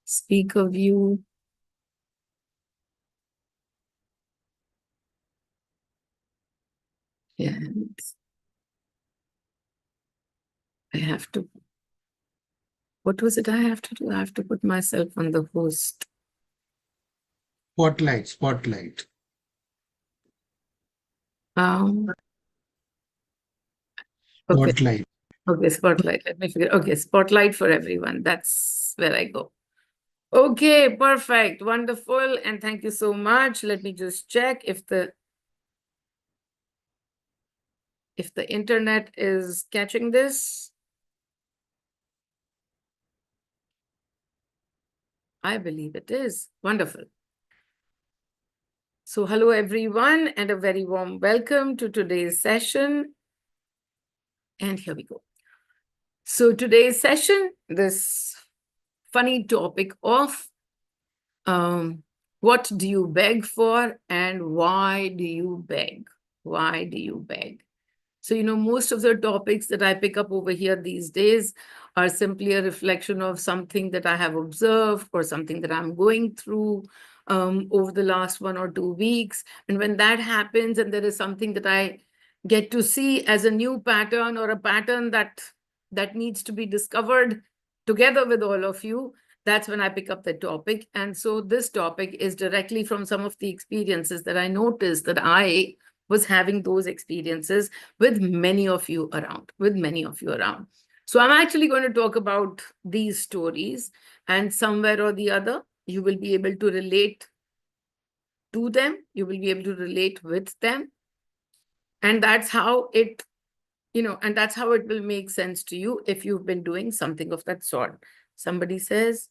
speaker view. And I have to, what was it I have to do? I have to put myself on the host. Spotlight. Okay, Spotlight. okay, spotlight. Let me figure. Okay, spotlight for everyone. That's where I go. Okay, perfect, wonderful, and thank you so much. Let me just check if the internet is catching this. I believe it is. Wonderful. So hello everyone and a very warm welcome to today's session. And here we go. So today's session, this funny topic of what do you beg for and why do you beg? Why do you beg? So, most of the topics that I pick up over here these days are simply a reflection of something that I have observed or something that I'm going through over the last 1 or 2 weeks. And when that happens and there is something that I get to see as a new pattern or a pattern that needs to be discovered together with all of you, that's when I pick up the topic. And so this topic is directly from some of the experiences that I noticed that I was having those experiences with many of you around, So I'm actually going to talk about these stories, and somewhere or the other, you will be able to relate to them, you will be able to relate with them. And that's how it, and that's how it will make sense to you if you've been doing something of that sort. Somebody says,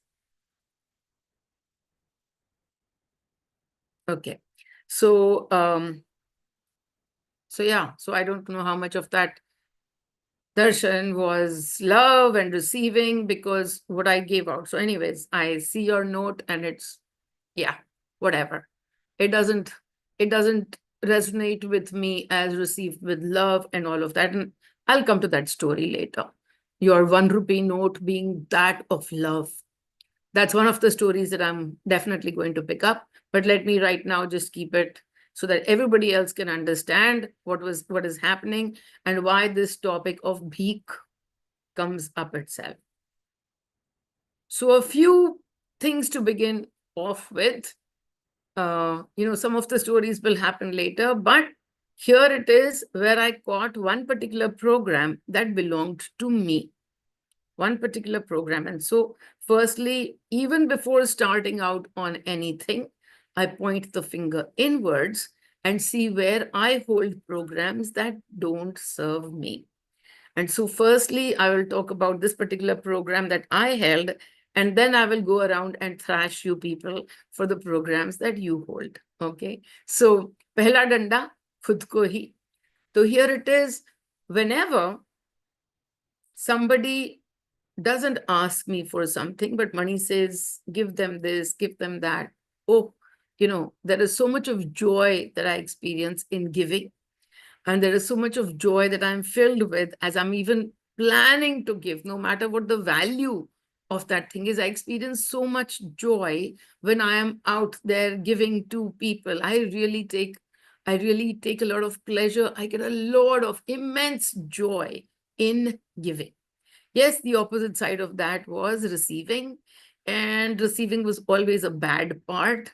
okay. So, so I don't know how much of that darshan was love and receiving because what I gave out. So anyways, I see your note and it's, yeah, whatever. It doesn't resonate with me as received with love and all of that. And I'll come to that story later. Your 1 rupee note being that of love. That's one of the stories that I'm definitely going to pick up. But let me right now just keep it so that everybody else can understand what is happening and why this topic of bheek comes up itself. So a few things to begin off with. Some of the stories will happen later, but here it is where I caught one particular program that belonged to me. One particular program. And so, firstly, even before starting out on anything, I point the finger inwards and see where I hold programs that don't serve me. And so, firstly, I will talk about this particular program that I held, and then I will go around and thrash you people for the programs that you hold. Okay. So, pehla danda, khud ko hi. So, here it is. Whenever somebody doesn't ask me for something, but money says, give them this, give them that. Oh, there is so much of joy that I experience in giving. And there is so much of joy that I'm filled with as I'm even planning to give, no matter what the value of that thing is. I experience so much joy when I am out there giving to people. I really take a lot of pleasure. I get a lot of immense joy in giving. Yes, the opposite side of that was receiving. And receiving was always a bad part.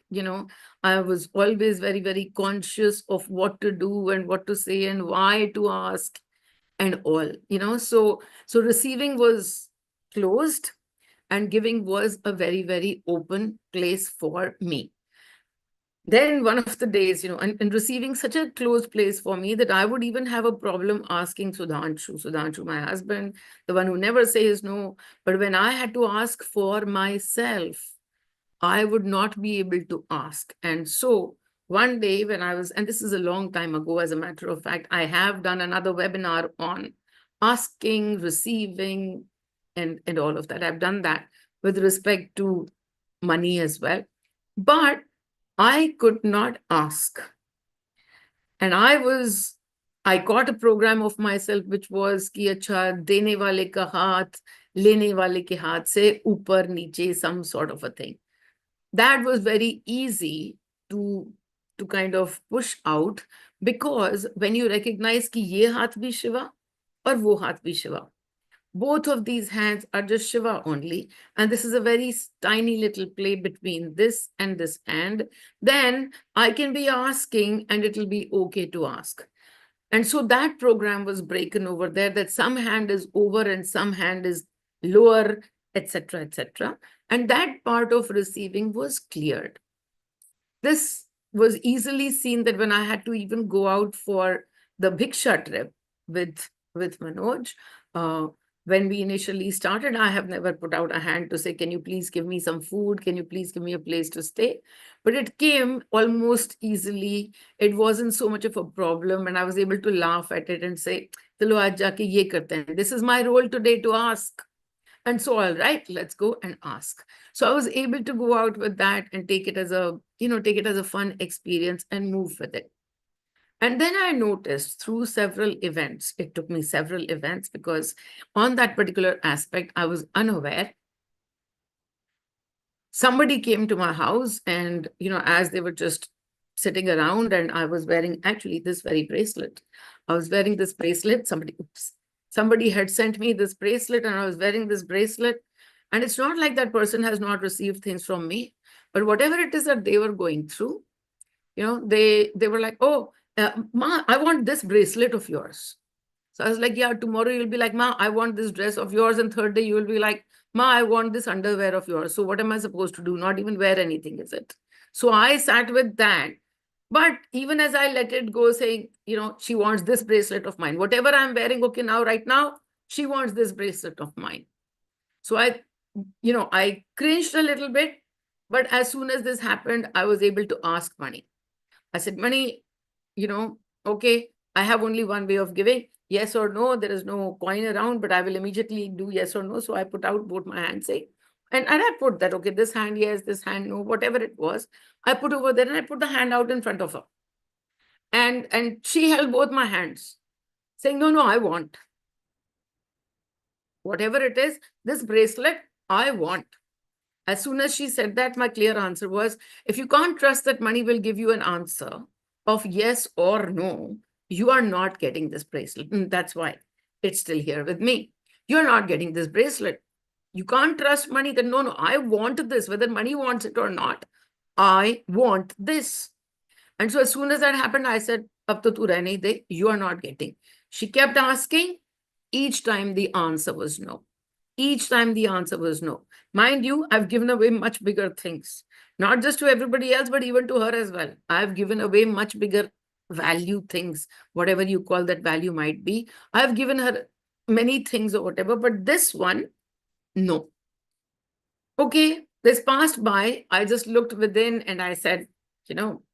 I was always very, very conscious of what to do and what to say and why to ask and all. So receiving was closed and giving was a very, very open place for me. Then one of the days, and receiving such a close place for me that I would even have a problem asking Sudhanshu, my husband, the one who never says no. But when I had to ask for myself, I would not be able to ask. And so one day when I was, and this is a long time ago, as a matter of fact, I have done another webinar on asking, receiving, and all of that. I've done that with respect to money as well. But I could not ask. And I was I caught a program of myself which was ki acha dene wale ka haath, lene wale ke haath se upar niche, some sort of a thing. That was very easy to kind of push out, because when you recognize ki ye haath bhi Shiva aur wo haath bhi Shiva, both of these hands are just Shiva only, and this is a very tiny little play between this and this hand, then I can be asking and it will be okay to ask. And so that program was broken over there, that some hand is over and some hand is lower, etc., etc. And that part of receiving was cleared. This was easily seen that when I had to even go out for the Bhiksha trip with Manoj, when we initially started, I have never put out a hand to say, can you please give me some food? Can you please give me a place to stay? But it came almost easily. It wasn't so much of a problem. And I was able to laugh at it and say, chalo aaj jaake ye karte hain. This is my role today to ask. And so, all right, let's go and ask. So I was able to go out with that and take it as a, take it as a fun experience and move with it. And then I noticed through several events, it took me several events, because on that particular aspect, I was unaware. Somebody came to my house and, as they were just sitting around, and I was wearing actually this very bracelet. I was wearing this bracelet. Somebody had sent me this bracelet and I was wearing this bracelet. And it's not like that person has not received things from me, but whatever it is that they were going through, they were like, oh, Ma, I want this bracelet of yours. So I was like, yeah, tomorrow you'll be like, Ma, I want this dress of yours. And third day you will be like, Ma, I want this underwear of yours. So what am I supposed to do? Not even wear anything, is it? So I sat with that. But even as I let it go, saying, she wants this bracelet of mine. Whatever I'm wearing, okay, now, right now, she wants this bracelet of mine. So I cringed a little bit. But as soon as this happened, I was able to ask Mani. I said, Mani, okay, I have only one way of giving. Yes or no, there is no coin around, but I will immediately do yes or no. So I put out both my hands, saying, and I put that, okay, this hand, yes, this hand, no, whatever it was. I put over there and I put the hand out in front of her. And she held both my hands, saying, no, I want. Whatever it is, this bracelet, I want. As soon as she said that, my clear answer was, if you can't trust that money will give you an answer of yes or no, you are not getting this bracelet. And that's why it's still here with me. You're not getting this bracelet. You can't trust money that, no, I want this, whether money wants it or not. I want this. And so as soon as that happened, I said, ab to tu rehne de, you are not getting. She kept asking. Each time the answer was no. Each time the answer was no. Mind you, I've given away much bigger things, not just to everybody else, but even to her as well. I've given away much bigger value things, whatever you call that value might be. I've given her many things or whatever, but this one, no. Okay, this passed by. I just looked within and I said,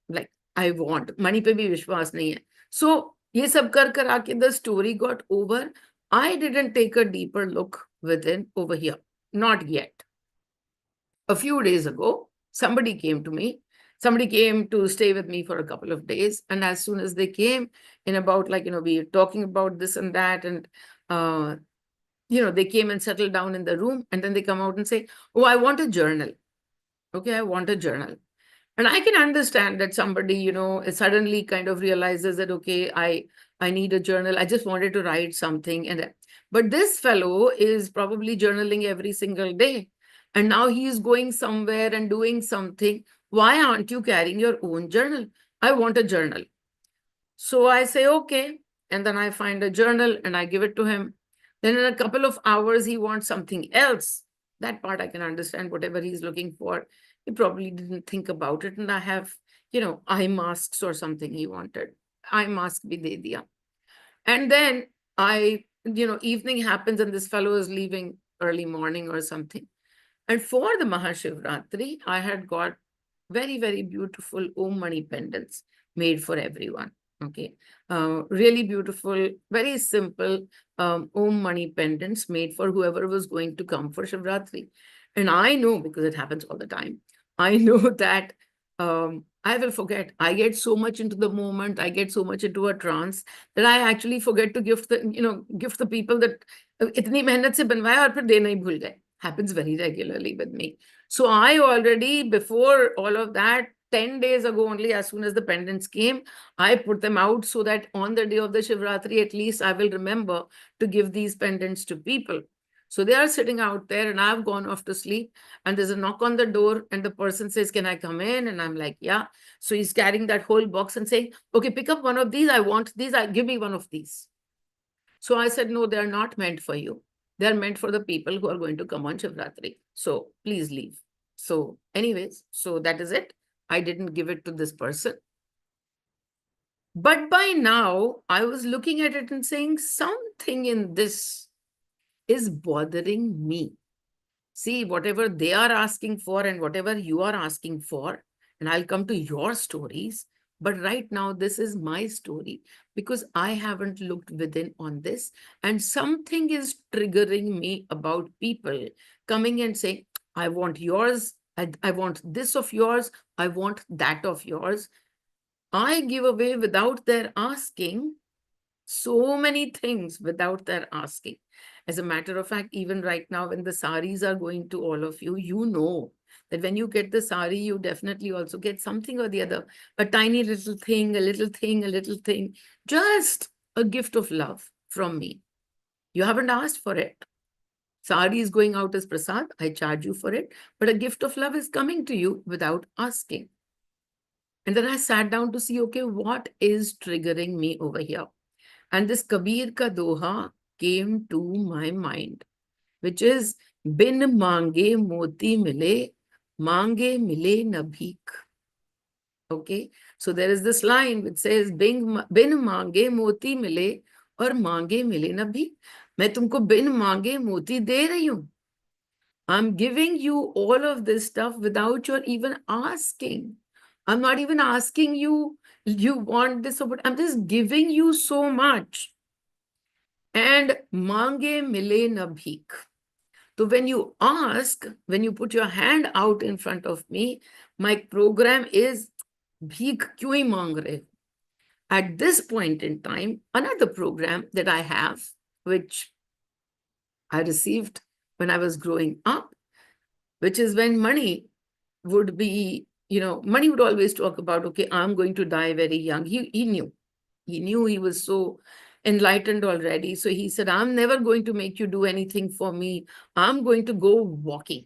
like, I want. Money pe bhi vishwas nahi hai. So, ye sab kar aake, the story got over. I didn't take a deeper look within over here. Not yet. A few days ago, somebody came to me. Somebody came to stay with me for a couple of days. And as soon as they came, in about we were talking about this and that. And, they came and settled down in the room. And then they come out and say, oh, I want a journal. Okay, I want a journal. And I can understand that somebody, suddenly kind of realizes that, okay, I need a journal. I just wanted to write something. But this fellow is probably journaling every single day. And now he is going somewhere and doing something. Why aren't you carrying your own journal? I want a journal. So I say, okay. And then I find a journal and I give it to him. Then in a couple of hours, he wants something else. That part I can understand, whatever he's looking for. He probably didn't think about it. And I have, eye masks or something he wanted. Eye mask bhi de diya. And then evening happens and this fellow is leaving early morning or something. And for the Mahashivratri, I had got very, very beautiful Om Mani pendants made for everyone. Okay. Really beautiful, very simple Om Mani pendants made for whoever was going to come for Shivratri. And I know, because it happens all the time, I know that I will forget. I get so much into the moment, I get so much into a trance that I actually forget to gift the people that itni mehnat se banwaya aur phir dena hi bhul gaye. Happens very regularly with me. So I already, before all of that, 10 days ago only, as soon as the pendants came, I put them out so that on the day of the Shivratri, at least I will remember to give these pendants to people. So they are sitting out there and I've gone off to sleep, and there's a knock on the door and the person says, can I come in? And I'm like, yeah. So he's carrying that whole box and saying, okay, pick up one of these. I want these. Give me one of these. So I said, no, they're not meant for you. They're meant for the people who are going to come on Shivratri. So please leave. So anyways, so that is it. I didn't give it to this person. But by now, I was looking at it and saying, something in this is bothering me. See, whatever they are asking for and whatever you are asking for, and I'll come to your stories, but right now, this is my story because I haven't looked within on this, and something is triggering me about people coming and saying, I want yours, I want this of yours, I want that of yours. I give away without their asking so many things without their asking. As a matter of fact, even right now, when the saris are going to all of you, you know that when you get the sari, you definitely also get something or the other, a tiny little thing, a little thing, a little thing, just a gift of love from me. You haven't asked for it. Sari is going out as prasad. I charge you for it, but a gift of love is coming to you without asking. And then I sat down to see, okay, what is triggering me over here? And this Kabir ka doha came to my mind, which is, bin mange moti mile, mange mile na bhik. Okay, so there is this line which says, bin mange moti mile or mange mile na bhik. मैं तुमको बिन मांगे मोती दे रही हूं. I'm giving you all of this stuff without your even asking. I'm not even asking you, you want this or what. I'm just giving you so much. And mange mile na bhik. So when you ask, when you put your hand out in front of me, my program is bhik kyun hi mang rahe? At this point in time, another program that I have, which I received when I was growing up, which is when money would be, money would always talk about, okay, I'm going to die very young. He knew. He knew, he was so enlightened already. So he said, I'm never going to make you do anything for me. I'm going to go walking.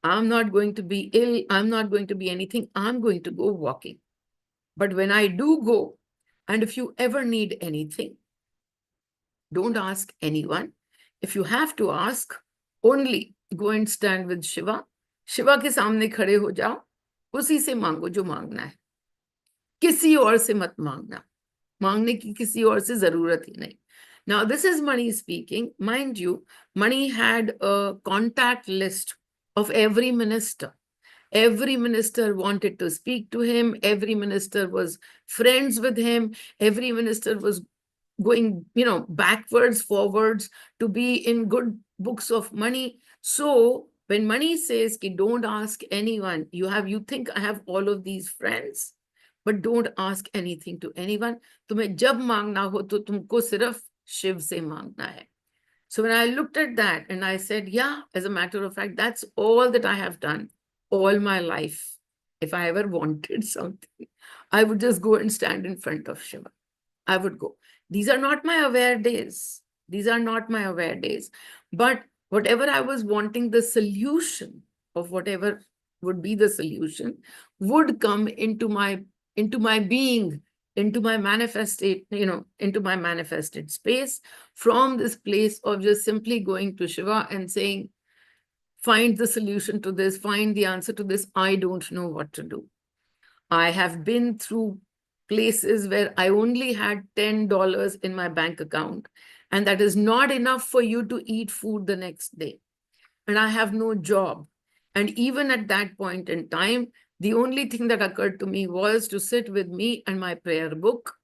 I'm not going to be ill. I'm not going to be anything. I'm going to go walking. But when I do go, and if you ever need anything, don't ask anyone. If you have to ask, only go and stand with Shiva. Shiva के सामने खड़े हो जाओ, उसी से मांगो जो मांगना है. किसी और से मत मांगना. मांगने की किसी और से जरूरत ही नहीं. Now, this is Mani speaking. Mind you, Mani had a contact list of every minister. Every minister wanted to speak to him. Every minister was friends with him. Every minister was going, backwards, forwards to be in good books of Mani. So when Mani says, ki, don't ask anyone, you think I have all of these friends, but don't ask anything to anyone. तुम्हें जब मांगना हो तो तुमको सिर्फ शिव से मांगना है. So when I looked at that and I said, yeah, as a matter of fact, that's all that I have done all my life. If I ever wanted something, I would just go and stand in front of Shiva. I would go. These are not my aware days. These are not my aware days. But whatever I was wanting, the solution of whatever would be the solution would come into my being, into my manifested, into my manifested space, from this place of just simply going to Shiva and saying, find the solution to this, find the answer to this. I don't know what to do. I have been through places where I only had $10 in my bank account, and that is not enough for you to eat food the next day. And I have no job. And even at that point in time, the only thing that occurred to me was to sit with me and my prayer book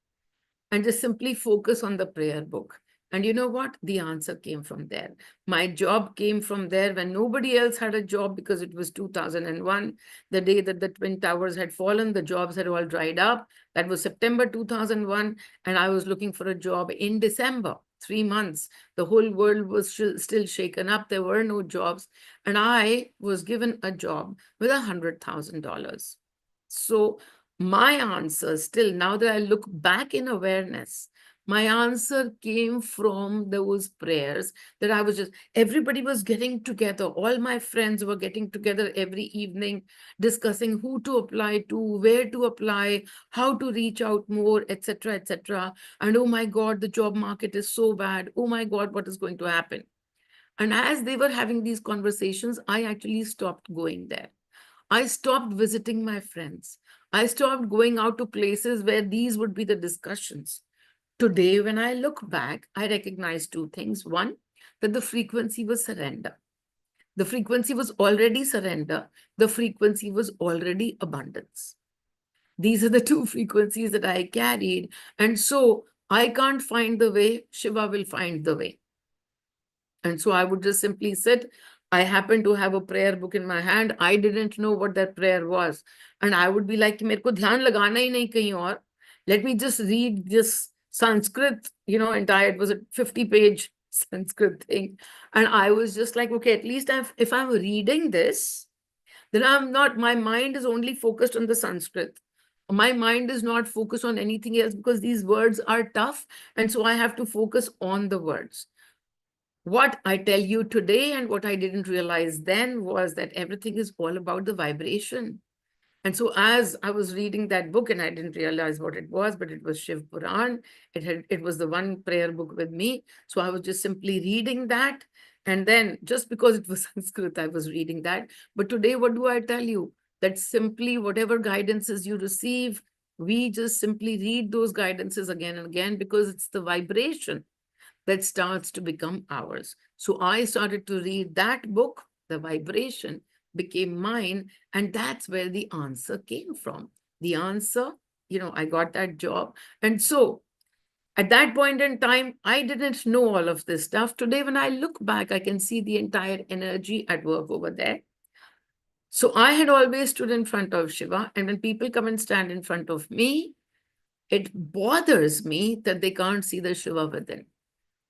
and just simply focus on the prayer book And you know what? The answer came from there. My job came from there when nobody else had a job, because it was 2001, the day that the Twin Towers had fallen. The jobs had all dried up. That was September 2001. And I was looking for a job in December, 3 months. The whole world was still shaken up. There were no jobs. And I was given a job with $100,000. So my answer still, now that I look back in awareness, my answer came from those prayers that I was just, everybody was getting together. All my friends were getting together every evening, discussing who to apply to, where to apply, how to reach out more, etc., etc. And oh my God, the job market is so bad. Oh my God, what is going to happen? And as they were having these conversations, I actually stopped going there. I stopped visiting my friends. I stopped going out to places where these would be the discussions. Today, when I look back, I recognize two things. One, that the frequency was surrender. The frequency was already surrender. The frequency was already abundance. These are the two frequencies that I carried. And so I can't find the way, Shiva will find the way. And so I would just simply sit. I happened to have a prayer book in my hand. I didn't know what that prayer was. And I would be like, मेरे को ध्यान लगाना ही नहीं कहीं और. Let me just read this Sanskrit, entire, it was a 50-page Sanskrit thing. And I was just like, okay, at least if I'm reading this, then my mind is only focused on the Sanskrit. My mind is not focused on anything else, because these words are tough. And so I have to focus on the words. What I tell you today and what I didn't realize then was that everything is all about the vibration. And so as I was reading that book, and I didn't realize what it was, but it was Shiv Puran. It was the one prayer book with me. So I was just simply reading that. And then just because it was Sanskrit, I was reading that. But today, what do I tell you? That simply whatever guidances you receive, we just simply read those guidances again and again, because it's the vibration that starts to become ours. So I started to read that book, the vibration became mine, and that's where the answer came from. The answer, I got that job. And so at that point in time, I didn't know all of this stuff. Today, when I look back, I can see the entire energy at work over there. So I had always stood in front of Shiva, and when people come and stand in front of me, it bothers me that they can't see the Shiva within.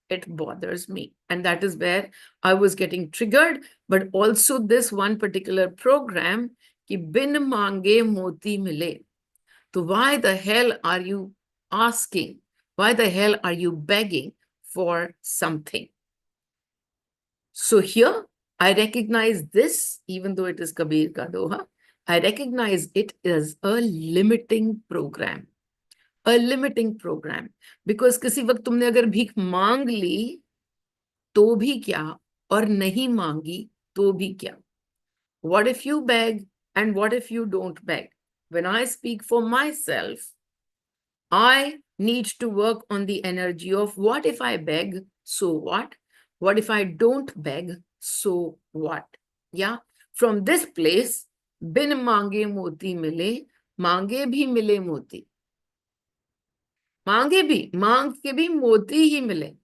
It bothers me. And that is where I was getting triggered. But also this one particular program, ki bin mange moti mile. So why the hell are you asking? Why the hell are you begging for something? So here, I recognize this, even though it is Kabir ka doha, I recognize it as a limiting program. A limiting program. Because किसी वक्त तुमने अगर भीख मांग ली तो भी क्या, और नहीं मांगी तो भी क्या? What if you beg and what if you don't beg? When I speak for myself, I need to work on the energy of what if I beg, so what? What if I don't beg, so what? Yeah, from this place, bin mange moti mile, mange bhi mile moti. मांगे भी, मांग के भी मोती ही मिले.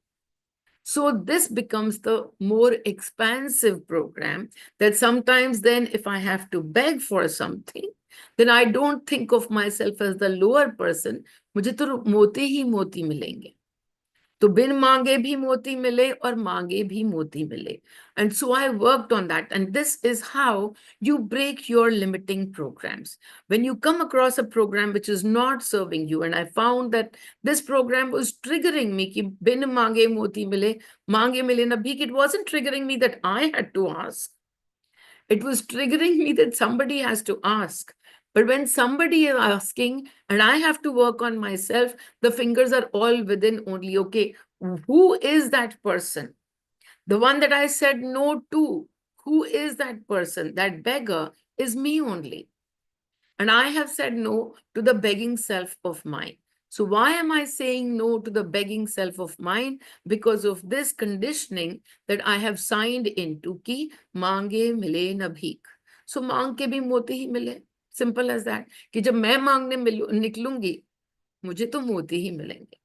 So this becomes the more expansive program, that sometimes then if I have to beg for something, then I don't think of myself as the lower person. मुझे तो मोती ही मोती मिलेंगे. तो बिन मांगे भी मोती मिले और मांगे भी मोती मिले. And so I worked on that. And this is how you break your limiting programs. When you come across a program which is not serving you, and I found that this program was triggering me, ki bin mange moti mile, mange mile na bhik, it wasn't triggering me that I had to ask. It was triggering me that somebody has to ask. But when somebody is asking and I have to work on myself, the fingers are all within only, okay, who is that person? The one that I said no to, who is that person? That beggar is me only. And I have said no to the begging self of mine. So why am I saying no to the begging self of mine? Because of this conditioning that I have signed into ki mange mile na bhik. So मांग के भी मोती ही मिले. Simple as that. कि जब मैं मांगने निकलूंगी, मुझे तो मोती ही मिलेंगे.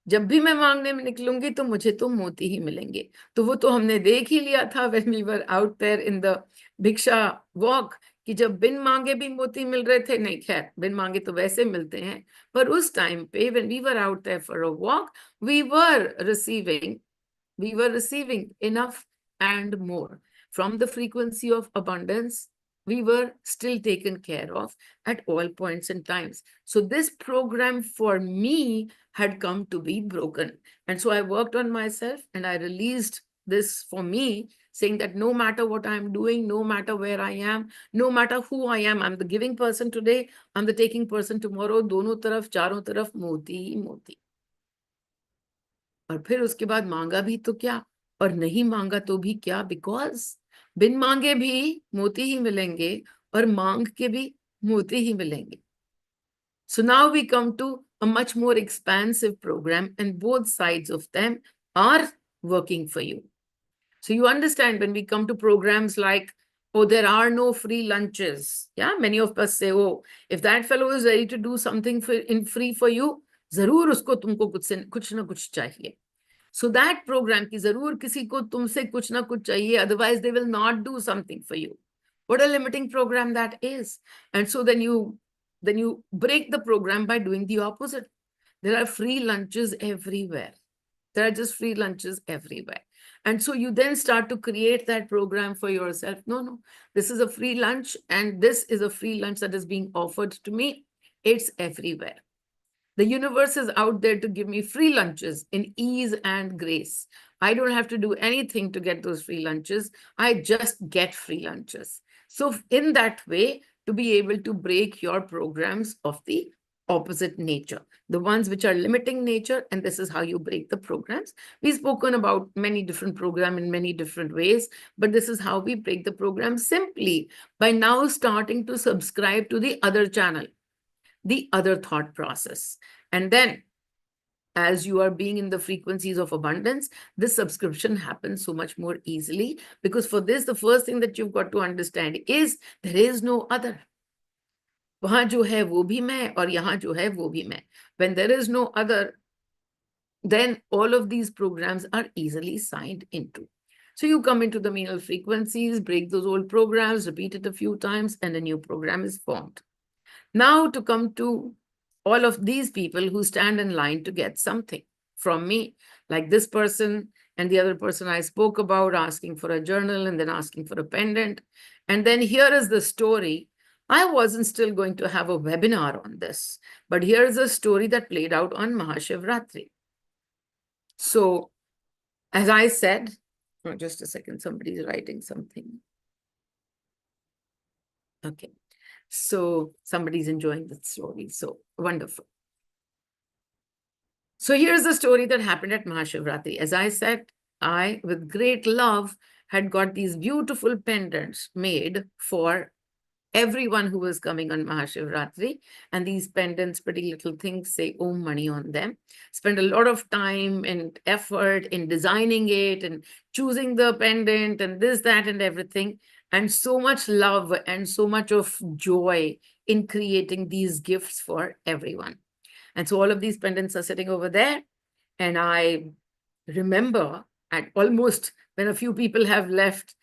जब भी मैं मांगने में निकलूंगी तो मुझे तो मोती ही मिलेंगे। तो वो तो हमने देख ही लिया था when we were out there in the भिक्षा वॉक, कि जब बिन मांगे भी मोती मिल रहे थे। नहीं, खैर बिन मांगे तो वैसे मिलते हैं, पर उस टाइम पे when we were out there for a walk, we were receiving we were receiving enough and more from the frequency of abundance. We were still taken care of at all points and times. So this program for me had come to be broken. And so I worked on myself and I released this for me, saying that no matter what I'm doing, no matter where I am, no matter who I am, I'm the giving person today, I'm the taking person tomorrow, दोनों तरफ चारों तरफ मोती ही मोती। और फिर उसके बाद मांगा भी तो क्या, और नहीं मांगा तो भी क्या, बिकॉज बिन मांगे भी मोती ही मिलेंगे और मांग के भी मोती ही मिलेंगे। So now we come to a much more expansive program, and both sides of them are working for you. So you understand, when we come to programs like, oh, there are no free lunches. Yeah, many of us say, oh, if that fellow is ready to do something in free for you, जरूर उसको तुमको कुछ ना कुछ चाहिए। So that program की जरूर किसी को तुमसे कुछ ना कुछ चाहिए, otherwise they will not do something for you. What a limiting program that is. And so then you break the program by doing the opposite. There are free lunches everywhere. There are just free lunches everywhere. And so you then start to create that program for yourself. No, this is a free lunch, and this is a free lunch that is being offered to me. It's everywhere. The universe is out there to give me free lunches in ease and grace. I don't have to do anything to get those free lunches. I just get free lunches. So in that way, to be able to break your programs of the opposite nature, the ones which are limiting nature, and this is how you break the programs. We've spoken about many different programs in many different ways, but this is how we break the program, simply by now starting to subscribe to the other channel, the other thought process. And then as you are being in the frequencies of abundance, this subscription happens so much more easily, because for this, the first thing that you've got to understand is there is no other. वहां जो है वो भी मैं, और यहाँ जो है वो भी मैं. When there is no other, then all of these programs are easily signed into. So you come into the menal frequencies, break those old programs, repeat it a few times, and a new program is formed. Now to come to all of these people who stand in line to get something from me, like this person and the other person I spoke about, asking for a journal and then asking for a pendant. And then here is the story. I wasn't still going to have a webinar on this, but here's a story that played out on Mahashivratri. So as I said, oh, just a second, somebody's writing something. Okay. So somebody's enjoying the story. So wonderful. So here's the story that happened at Mahashivratri. As I said, I, with great love, had got these beautiful pendants made for everyone who was coming on Mahashivratri. And these pendants, pretty little things, say Om Mani on them. Spent a lot of time and effort in designing it and choosing the pendant and this, that, and everything. And so much love and so much of joy in creating these gifts for everyone. And so all of these pendants are sitting over there. And I remember at almost when a few people have left,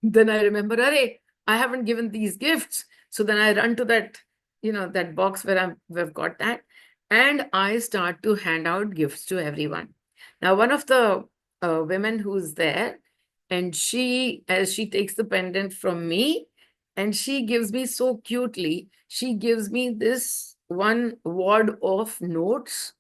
then I remember, Arey, I haven't given these gifts. So then I run to that, that box where we've got that. And I start to hand out gifts to everyone. Now, one of the women who's there, and as she takes the pendant from me, and she gives me so cutely, she gives me this one wad of notes,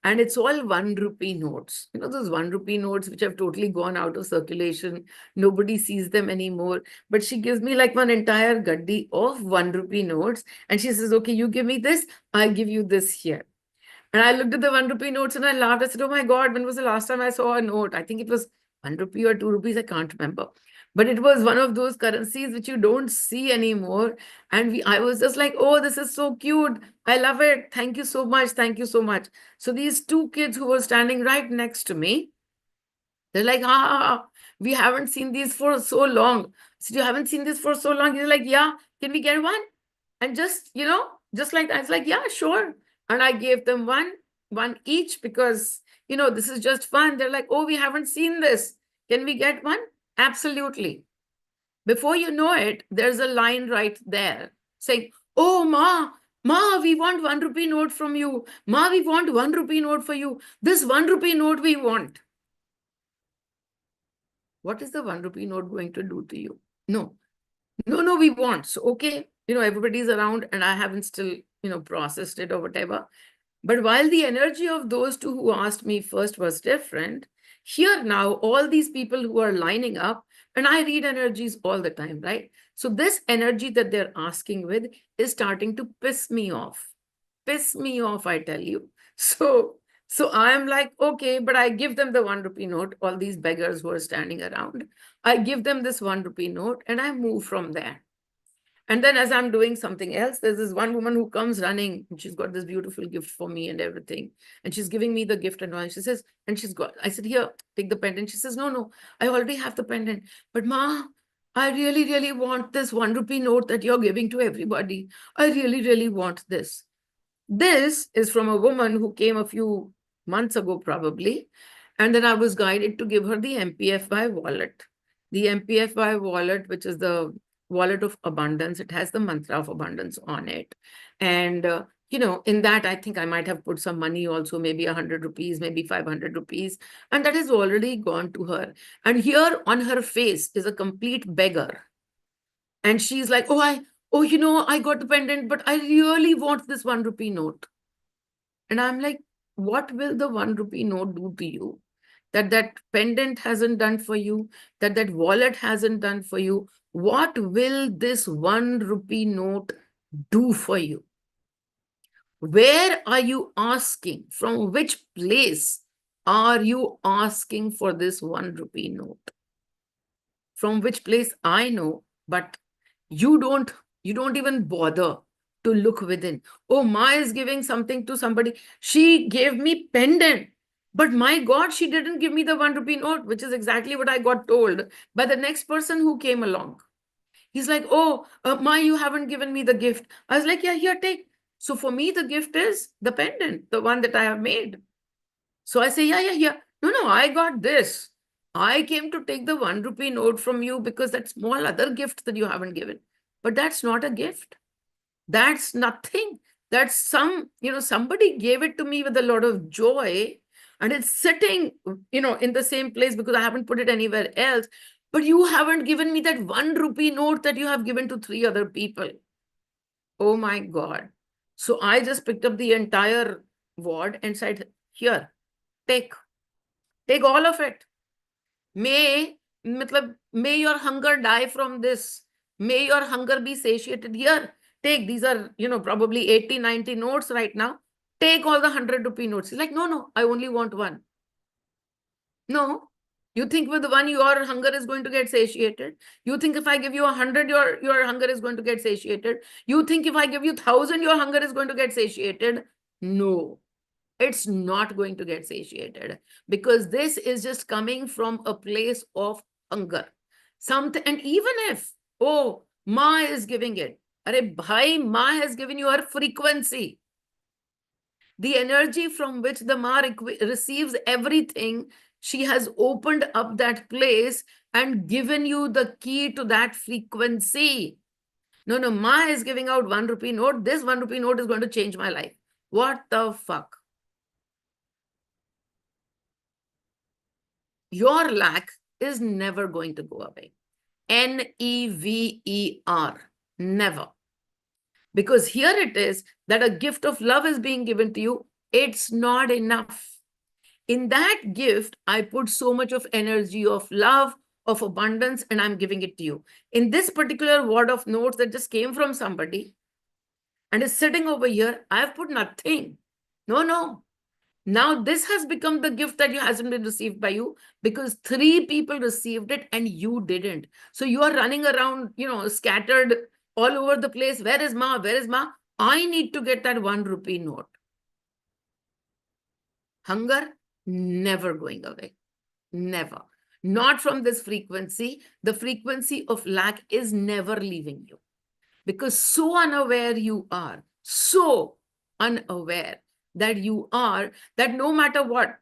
and it's all 1 rupee notes. Those 1 rupee notes which have totally gone out of circulation. Nobody sees them anymore. But she gives me like one entire gaddi of 1 rupee notes. And she says, okay, you give me this, I give you this here. And I looked at the 1 rupee notes and I laughed. I said, oh my God, when was the last time I saw a note? I think it was 1 rupee or 2 rupees. I can't remember. But it was one of those currencies which you don't see anymore. And I was just like, oh, this is so cute. I love it. Thank you so much. Thank you so much. So these two kids who were standing right next to me, they're like, we haven't seen these for so long. So you haven't seen this for so long. He's like, yeah, can we get one? And just, just like that. It's like, yeah, sure. And I gave them one each, because this is just fun. They're like, oh, we haven't seen this. Can we get one? Absolutely. Before you know it, there's a line right there saying, oh, Ma, we want 1 rupee note from you. Ma, we want 1 rupee note for you. This 1 rupee note we want. What is the 1 rupee note going to do to you? No, we want. So, okay, everybody's around and I haven't still, processed it or whatever. But while the energy of those two who asked me first was different, here now, all these people who are lining up, and I read energies all the time, right? So this energy that they're asking with is starting to piss me off. Piss me off, I tell you. So I'm like, okay, but I give them the 1 rupee note, all these beggars who are standing around. I give them this 1 rupee note and I move from there. And then as I'm doing something else, there's this one woman who comes running and she's got this beautiful gift for me and everything. And she's giving me the gift and all. She says, and I said, here, take the pendant. She says, no, I already have the pendant. But Ma, I really, really want this 1 rupee note that you're giving to everybody. I really, really want this. This is from a woman who came a few months ago, probably. And then I was guided to give her the MPFY wallet. The MPFY wallet, which is the wallet of abundance. It has the mantra of abundance on it. And, in that, I think I might have put some money also, maybe 100 rupees, maybe 500 rupees. And that has already gone to her. And here on her face is a complete beggar. And she's like, oh, I got the pendant, but I really want this 1 rupee note. And I'm like, what will the 1 rupee note do to you? That pendant hasn't done for you, that wallet hasn't done for you. What will this 1 rupee note do for you? Where are you asking? From which place are you asking for this 1 rupee note? From which place I know, but you don't even bother to look within. Oh, Ma is giving something to somebody. She gave me pendant. But my God, she didn't give me the 1 rupee note, which is exactly what I got told by the next person who came along. He's like, oh, Ma, you haven't given me the gift. I was like, yeah, here, take. So for me, the gift is the pendant, the one that I have made. So I say, yeah. No, I got this. I came to take the 1 rupee note from you because that small other gift that you haven't given. But that's not a gift. That's nothing. That's somebody gave it to me with a lot of joy. And it's sitting, in the same place because I haven't put it anywhere else. But you haven't given me that 1 rupee note that you have given to 3 other people. Oh my God. So I just picked up the entire wad and said, here, take all of it. May your hunger die from this. May your hunger be satiated. Here, take. These are, probably 80, 90 notes right now. Take all the 100 rupee notes. He's like, no, I only want one. No, you think with one, your hunger is going to get satiated. You think if I give you 100, your hunger is going to get satiated. You think if I give you 1,000, your hunger is going to get satiated. No, it's not going to get satiated because this is just coming from a place of hunger. Something, and even if, oh, Ma is giving it. Arey bhai, Ma has given you her frequency. The energy from which the Ma receives everything, she has opened up that place and given you the key to that frequency. No, Ma is giving out 1 rupee note. This 1 rupee note is going to change my life. What the fuck? Your lack is never going to go away. Never. Never. Because here it is that a gift of love is being given to you. It's not enough. In that gift, I put so much of energy of love, of abundance, and I'm giving it to you. In this particular word of notes that just came from somebody and is sitting over here, I've put nothing. No. Now this has become the gift that hasn't been received by you because 3 people received it and you didn't. So you are running around, scattered all over the place. Where is Ma? Where is Ma? I need to get that 1 rupee note. Hunger never going away. Never. Not from this frequency. The frequency of lack is never leaving you because so unaware you are. So unaware that you are, that no matter what,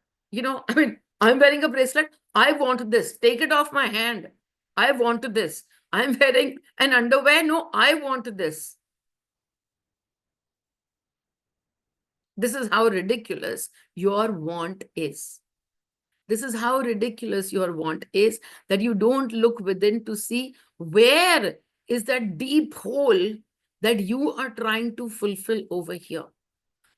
I mean, I'm wearing a bracelet. I want this. Take it off my hand. I want this. I'm wearing an underwear. No, I want this. This is how ridiculous your want is. This is how ridiculous your want is, that you don't look within to see where is that deep hole that you are trying to fulfill over here.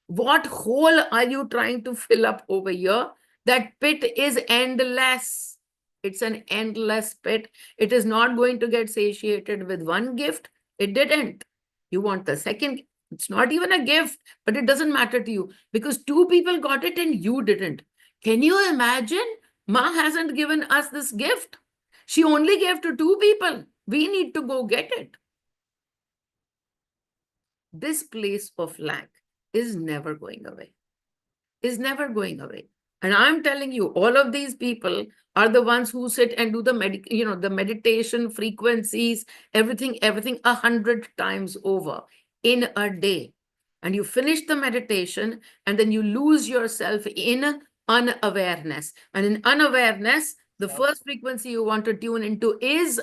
What hole are you trying to fill up over here? That pit is endless. It's an endless pit. It is not going to get satiated with one gift. It didn't. You want the second. It's not even a gift, but it doesn't matter to you because two people got it and you didn't. Can you imagine? Ma hasn't given us this gift. She only gave to two people. We need to go get it. This place of lack is never going away. Is never going away. And I'm telling you, all of these people are the ones who sit and do the the meditation frequencies, everything 100 times over in a day. And you finish the meditation and then you lose yourself in unawareness. And in unawareness, the first frequency you want to tune into is,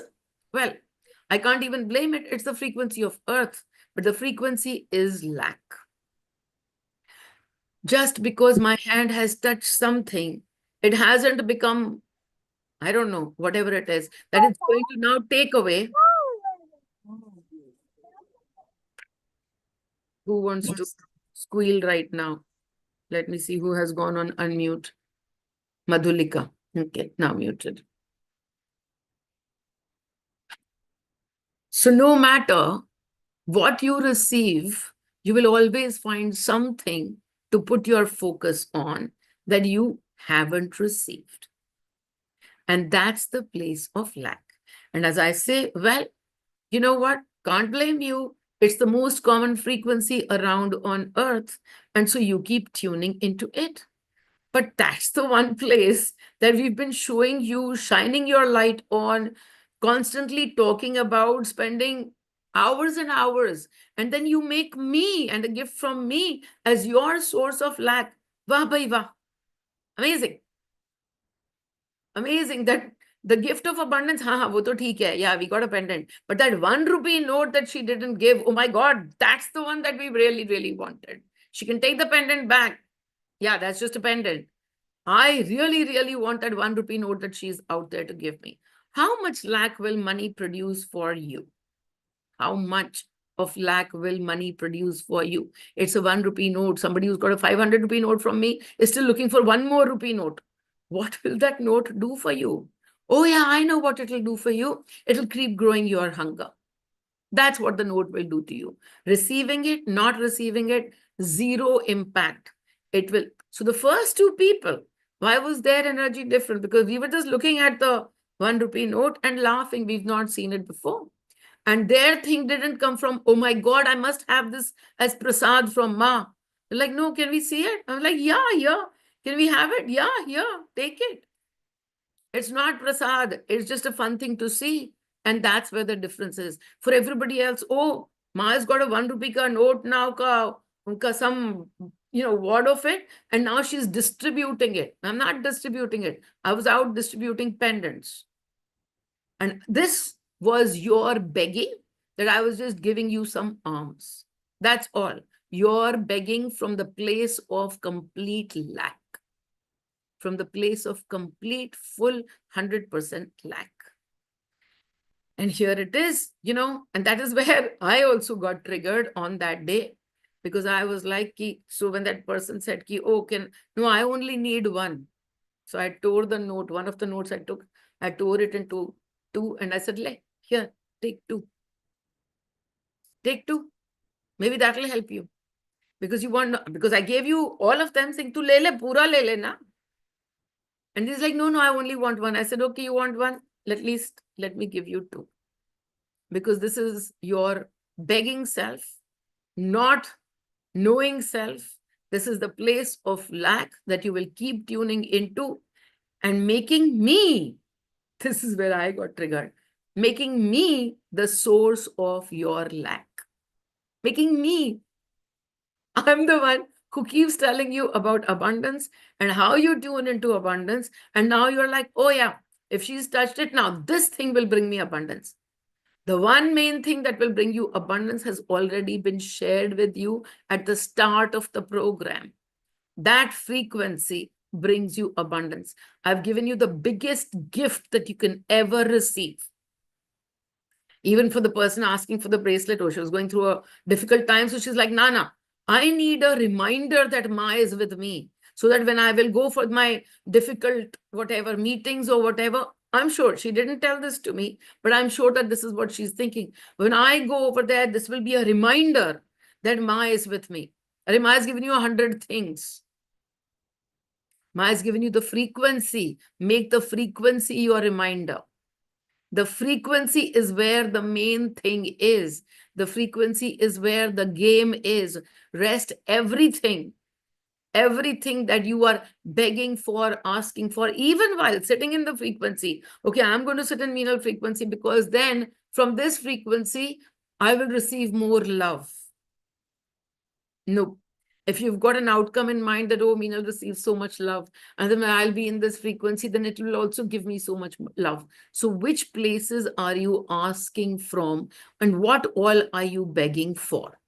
well, I can't even blame it. It's the frequency of earth, but the frequency is lack. Just because my hand has touched something, it hasn't become, I don't know, whatever it is, that it's going to now take away. Who wants to squeal right now? Let me see who has gone on unmute. Madhulika. Okay, now muted. So no matter what you receive, you will always find something to put your focus on that you haven't received. And that's the place of lack. And as I say, well, you know what? Can't blame you. It's the most common frequency around on earth. And so you keep tuning into it. But that's the one place that we've been showing you, shining your light on, constantly talking about, spending hours and hours. And then you make me and a gift from me as your source of lack. Wah bhai wah. Amazing. Amazing that the gift of abundance, wo to theek hai. Yeah, we got a pendant. But that 1 rupee note that she didn't give, oh my God, that's the one that we really, really wanted. She can take the pendant back. Yeah, that's just a pendant. I really, really want that 1 rupee note that she's out there to give me. How much lack will money produce for you? How much of lack will money produce for you? It's a 1 rupee note. Somebody who's got a 500 rupee note from me is still looking for 1 more rupee note. What will that note do for you? Oh yeah, I know what it'll do for you. It'll keep growing your hunger. That's what the note will do to you. Receiving it, not receiving it, zero impact. It will. So the first two people, why was their energy different? Because we were just looking at the 1 rupee note and laughing. We've not seen it before. And their thing didn't come from, oh my God, I must have this as prasad from Ma. They're like, no, can we see it? I'm like, yeah. Can we have it? Yeah, take it. It's not prasad. It's just a fun thing to see. And that's where the difference is. For everybody else, oh, Ma has got a 1 rupee ka note now, unka some, word of it. And now she's distributing it. I'm not distributing it. I was out distributing pendants. And this was your begging, that I was just giving you some alms. That's all. You're begging from the place of complete lack. From the place of complete, full, 100% lack. And here it is, and that is where I also got triggered on that day. Because I was like, so when that person said, oh, no, I only need 1. So I tore the note, one of the notes I tore it into 2. And I said, here, take 2. Take 2. Maybe that will help you. Because I gave you all of them saying, tu le, pura le na. And he's like, no, I only want 1. I said, okay, you want 1? At least let me give you 2. Because this is your begging self, not knowing self. This is the place of lack that you will keep tuning into and making me, this is where I got triggered, making me the source of your lack. Making me, I'm the one who keeps telling you about abundance and how you tune into abundance. And now you're like, oh yeah, if she's touched it now, this thing will bring me abundance. The one main thing that will bring you abundance has already been shared with you at the start of the program. That frequency brings you abundance. I've given you the biggest gift that you can ever receive. Even for the person asking for the bracelet, or she was going through a difficult time. So she's like, Nana, I need a reminder that Ma is with me, so that when I will go for my difficult whatever meetings or whatever, I'm sure she didn't tell this to me, but I'm sure that this is what she's thinking. When I go over there, this will be a reminder that Ma is with me. Ma has given you 100 things. Ma has given you the frequency. Make the frequency your reminder. The frequency is where the main thing is. The frequency is where the game is. Rest everything that you are begging for, asking for, even while sitting in the frequency. Okay, I'm going to sit in Meenal frequency because then from this frequency, I will receive more love. No. If you've got an outcome in mind that, oh, Meenal receives so much love, and then I'll be in this frequency, then it will also give me so much love. So which places are you asking from, and what all are you begging for?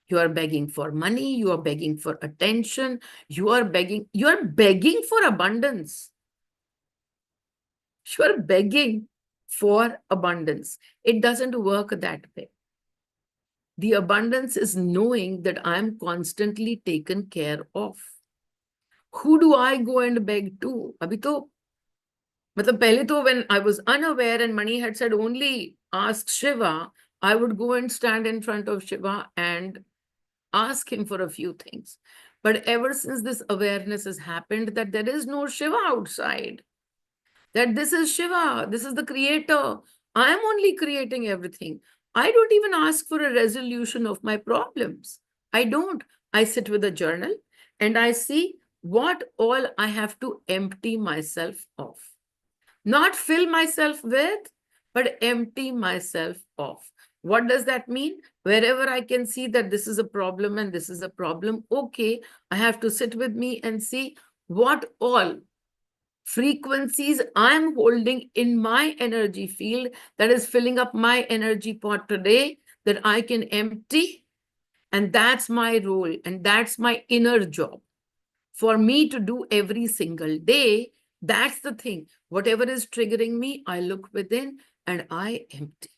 You are begging for money, you are begging for attention, you are begging for abundance. You are begging for abundance. It doesn't work that way. The abundance is knowing that I'm constantly taken care of. Who do I go and beg to? Abhi to, matlab pehle to when I was unaware and Mani had said only ask Shiva, I would go and stand in front of Shiva and ask him for a few things. But ever since this awareness has happened that there is no Shiva outside, that this is Shiva, this is the creator, I am only creating everything. I don't even ask for a resolution of my problems. I don't. I sit with a journal and I see what all I have to empty myself of. Not fill myself with, but empty myself of. What does that mean? Wherever I can see that this is a problem and this is a problem, okay, I have to sit with me and see what all frequencies I'm holding in my energy field that is filling up my energy pot today that I can empty. And that's my role and that's my inner job for me to do every single day. That's the thing. Whatever is triggering me, I look within and I empty.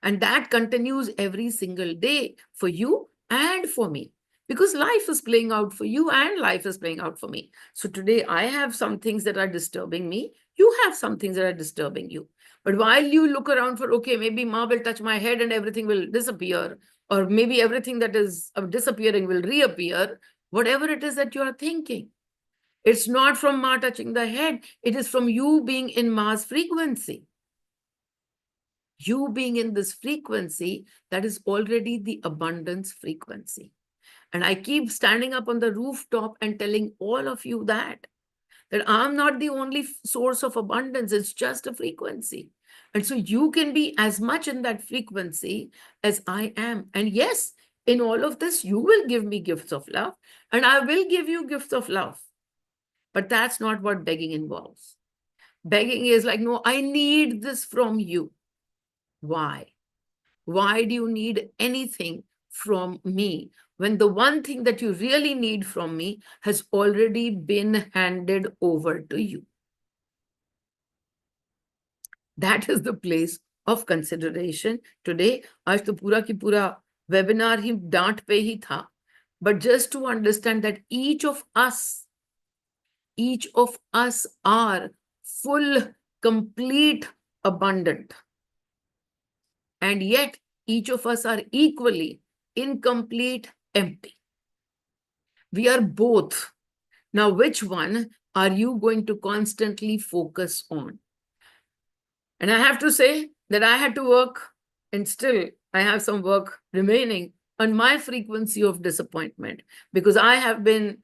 And that continues every single day for you and for me. Because life is playing out for you and life is playing out for me. So today I have some things that are disturbing me. You have some things that are disturbing you. But while you look around for, okay, maybe Ma will touch my head and everything will disappear, or maybe everything that is disappearing will reappear, whatever it is that you are thinking, it's not from Ma touching the head. It is from you being in Ma's frequency. You being in this frequency, that is already the abundance frequency. And I keep standing up on the rooftop and telling all of you that I'm not the only source of abundance. It's just a frequency. And so you can be as much in that frequency as I am. And yes, in all of this, you will give me gifts of love and I will give you gifts of love. But that's not what begging involves. Begging is like, no, I need this from you. Why? Why do you need anything from me when the one thing that you really need from me has already been handed over to you? That is the place of consideration today. आज तो पूरा की पूरा webinar ही डांट पे ही था. But just to understand that each of us are full, complete, abundant. And yet, each of us are equally incomplete, empty. We are both. Now, which one are you going to constantly focus on? And I have to say that I had to work, and still I have some work remaining on my frequency of disappointment, because I have been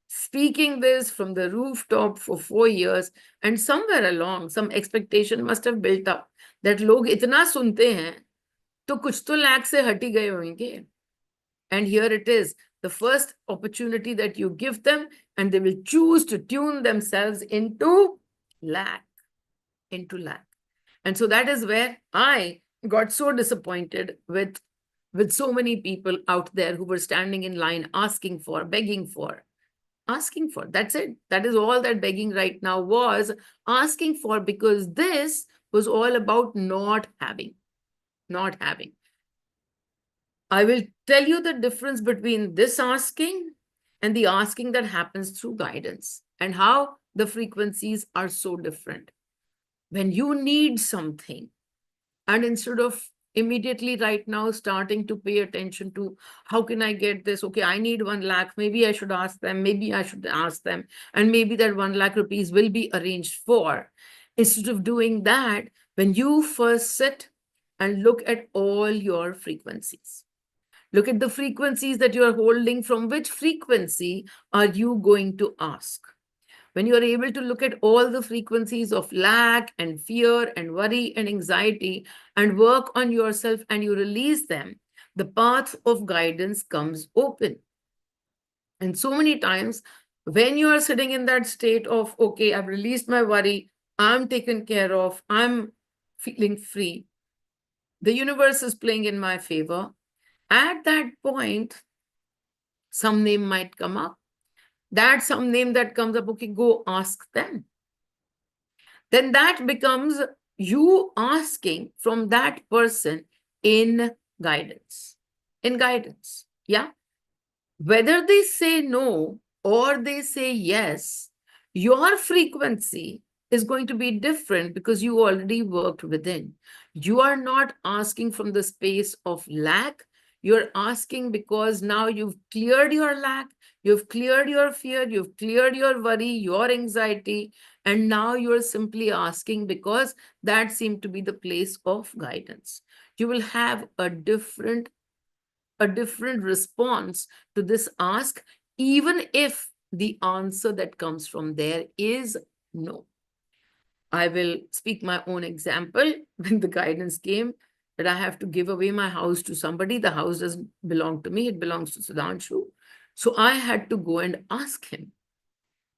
speaking this from the rooftop for 4 years, and somewhere along, some expectation must have built up that log itna sunte hain, तो कुछ तो lack से हट ही गए होंगे. And here it is. the first opportunity that you give them, and they will choose to tune themselves into lack, into lack. And so that is where I got so disappointed with so many people out there who were standing in line asking for, begging for, asking for. That's it. That is all that begging right now was, asking for, because this was all about not having, not having. I will tell you the difference between this asking and the asking that happens through guidance, and how the frequencies are so different. When you need something, and instead of immediately right now starting to pay attention to how can I get this? Okay, I need 1 lakh. Maybe I should ask them. Maybe I should ask them. And maybe that 1 lakh rupees will be arranged for. Instead of doing that, when you first sit and look at all your frequencies, look at the frequencies that you are holding. From which frequency are you going to ask? When you are able to look at all the frequencies of lack and fear and worry and anxiety and work on yourself and you release them, the path of guidance comes open. And so many times, when you are sitting in that state of, okay, I've released my worry, I'm taken care of, I'm feeling free, the universe is playing in my favor, at that point, some name might come up. That some name that comes up, okay, go ask them. Then that becomes you asking from that person in guidance. In guidance, yeah? Whether they say no or they say yes, your frequency is going to be different because you already worked within. You are not asking from the space of lack. You're asking because now you've cleared your lack, you've cleared your fear, you've cleared your worry, your anxiety, and now you're simply asking because that seemed to be the place of guidance. You will have a different response to this ask, even if the answer that comes from there is no. I will speak my own example. When the guidance came that I have to give away my house to somebody, the house doesn't belong to me, it belongs to Sudhanshu. So I had to go and ask him.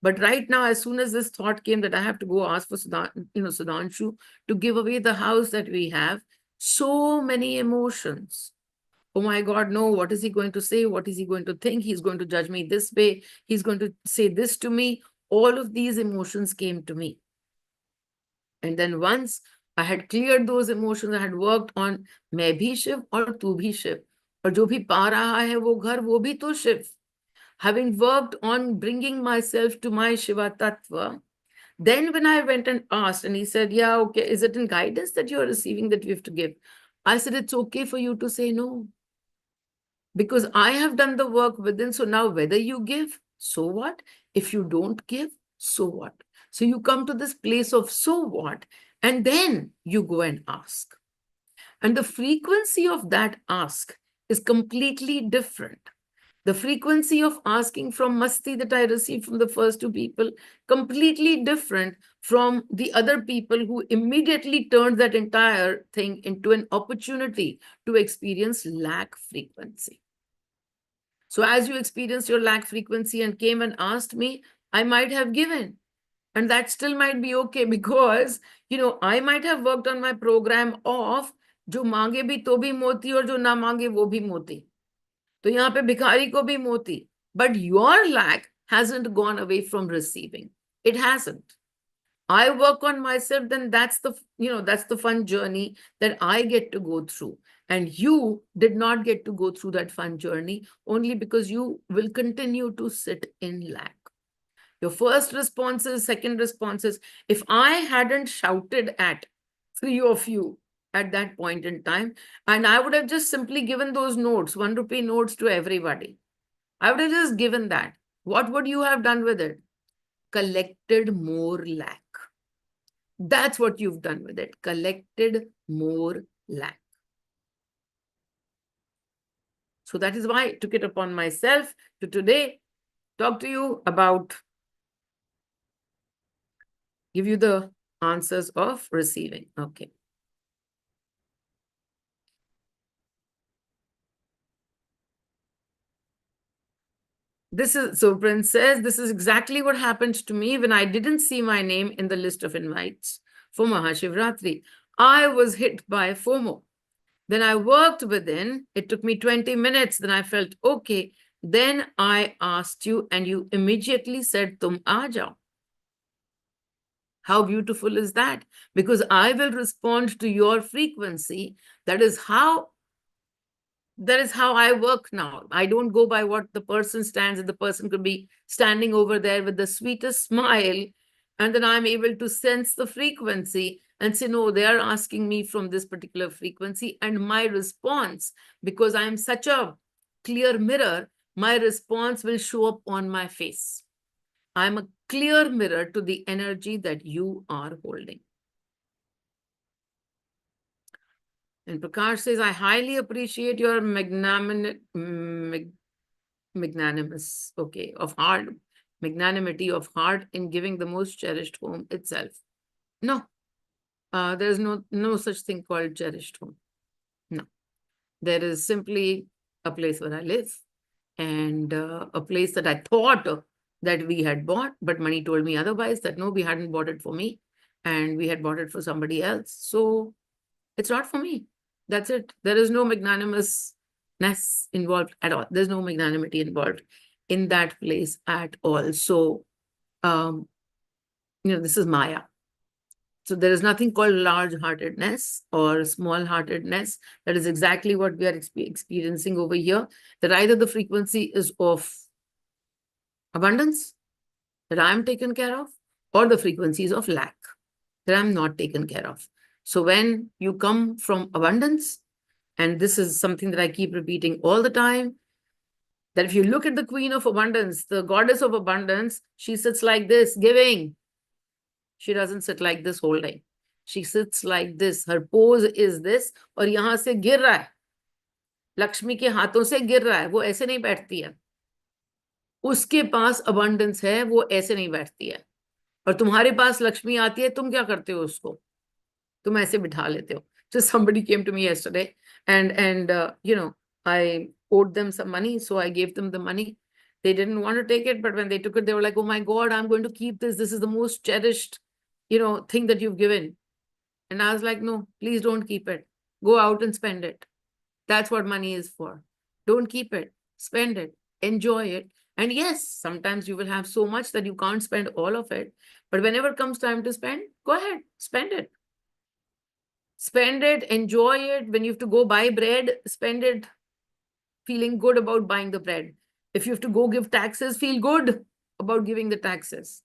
But right now, as soon as this thought came that I have to go ask for Sudhanshu to give away the house that we have, so many emotions. Oh my God, no, what is he going to say? What is he going to think? He's going to judge me this way. He's going to say this to me. All of these emotions came to me. And then once I had cleared those emotions, I had worked on मैं भी शिव और तू भी शिव. और जो भी पा रहा है वो घर, वो भी तो Shiv. Having worked on bringing myself to my Shiva Tattva, then when I went and asked, and he said, yeah, okay, is it in guidance that you're receiving that we have to give? I said, it's okay for you to say no. Because I have done the work within. So now whether you give, so what? If you don't give, so what? So you come to this place of so what? And then you go and ask. And the frequency of that ask is completely different. The frequency of asking from Masti that I received from the first 2 people, completely different from the other people who immediately turned that entire thing into an opportunity to experience lack frequency. So as you experienced your lack frequency and came and asked me, I might have given. And that still might be okay because, I might have worked on my program of जो मांगे भी तो भी मोती और जो ना मांगे वो भी मोती. तो यहाँ पे भिखारी को भी मोती. But your lack hasn't gone away from receiving. It hasn't. I work on myself, then that's the fun journey that I get to go through. And you did not get to go through that fun journey only because you will continue to sit in lack. Your first responses, second responses, if I hadn't shouted at 3 of you at that point in time, and I would have just simply given those notes, 1 rupee notes to everybody, I would have just given that. What would you have done with it? Collected more lack. That's what you've done with it. Collected more lack. So that is why I took it upon myself to today talk to you about, give you the answers of receiving. Okay. This is so Prince says, this is exactly what happened to me when I didn't see my name in the list of invites for Mahashivratri. I was hit by FOMO. Then I worked within, it took me 20 minutes. Then I felt okay. Then I asked you and you immediately said, Tum aa jao. How beautiful is that? Because I will respond to your frequency. That is how I work now. I don't go by what the person stands, and the person could be standing over there with the sweetest smile. And then I'm able to sense the frequency and say, no, they are asking me from this particular frequency. And my response, because I'm such a clear mirror, my response will show up on my face. I'm a clear mirror to the energy that you are holding. And Prakash says, I highly appreciate your magnanimous, okay, of heart, magnanimity of heart in giving the most cherished home itself. No, there's no such thing called cherished home. No, there is simply a place where I live and a place that I thought that we had bought, but money told me otherwise, that no, we hadn't bought it for me and we had bought it for somebody else. So it's not for me. That's it. There is no magnanimousness involved at all. There's no magnanimity involved in that place at all. So, this is Maya. So there is nothing called large-heartedness or small-heartedness. That is exactly what we are experiencing over here. That either the frequency is of abundance, that I am taken care of, or the frequencies of lack, that I'm not taken care of. So when you come from abundance, and this is something that I keep repeating all the time, that if you look at the Queen of Abundance, the goddess of abundance, she sits like this, giving. She doesn't sit like this holding. She sits like this. Her pose is this, और यहाँ से गिर रहा है. लक्ष्मी के हाथों से गिर रहा है. वो ऐसे नहीं बैठती है. उसके पास abundance है, वो ऐसे नहीं बैठती है. और तुम्हारे पास लक्ष्मी आती है, तुम क्या करते हो उसको? तुम ऐसे बिठा लेते हो. So somebody came to me yesterday and I owed them some money, so I gave them the money. They didn't want to take it, but when they took it, they were like, oh my God, I'm going to keep this. This is the most cherished, thing that you've given. And I was like, no, please don't keep it. Go out and spend it. That's what money is for. Don't keep it. Spend it. Enjoy it. And yes, sometimes you will have so much that you can't spend all of it. But whenever it comes time to spend, go ahead, spend it. Spend it, enjoy it. When you have to go buy bread, spend it feeling good about buying the bread. If you have to go give taxes, feel good about giving the taxes.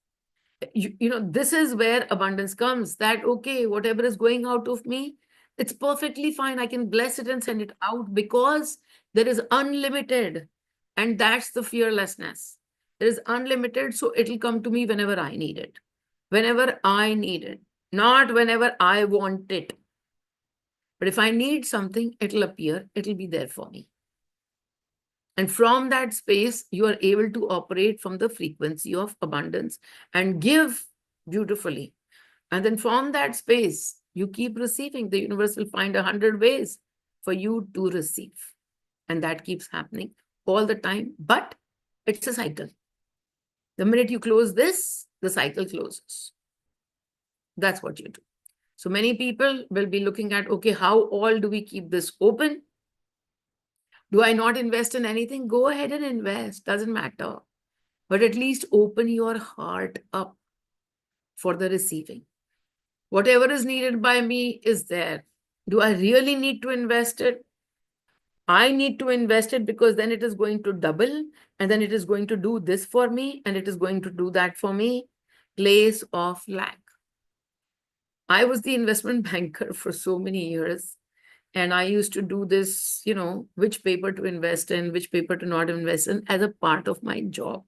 This is where abundance comes, that, okay, whatever is going out of me, it's perfectly fine. I can bless it and send it out because there is unlimited. And that's the fearlessness. There is unlimited, so it'll come to me whenever I need it. Whenever I need it, not whenever I want it. But if I need something, it'll appear, it'll be there for me. And from that space, you are able to operate from the frequency of abundance and give beautifully. And then from that space, you keep receiving. The universe will find 100 ways for you to receive. And that keeps happening all the time. But it's a cycle. The minute you close this, the cycle closes. That's what you do. So many people will be looking at, okay, how all do we keep this open? Do I not invest in anything? Go ahead and invest. Doesn't matter. But at least open your heart up for the receiving. Whatever is needed by me is there. Do I really need to invest it? I need to invest it because then it is going to double and then it is going to do this for me and it is going to do that for me. Place of lack. I was the investment banker for so many years. And I used to do this, which paper to invest in, which paper to not invest in as a part of my job.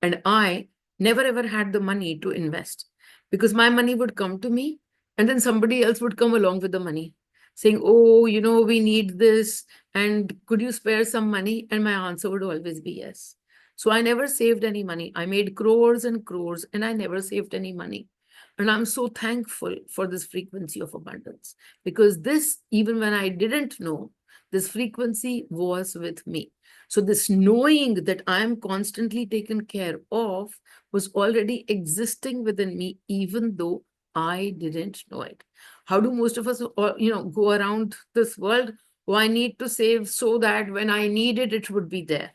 And I never ever had the money to invest because my money would come to me and then somebody else would come along with the money saying, oh, we need this. And could you spare some money? And my answer would always be yes. So I never saved any money. I made crores and crores and I never saved any money. And I'm so thankful for this frequency of abundance because this, even when I didn't know, This frequency was with me. So this knowing that I am constantly taken care of was already existing within me, even though I didn't know it. How do most of us, go around this world? Oh, I need to save so that when I need it, it would be there.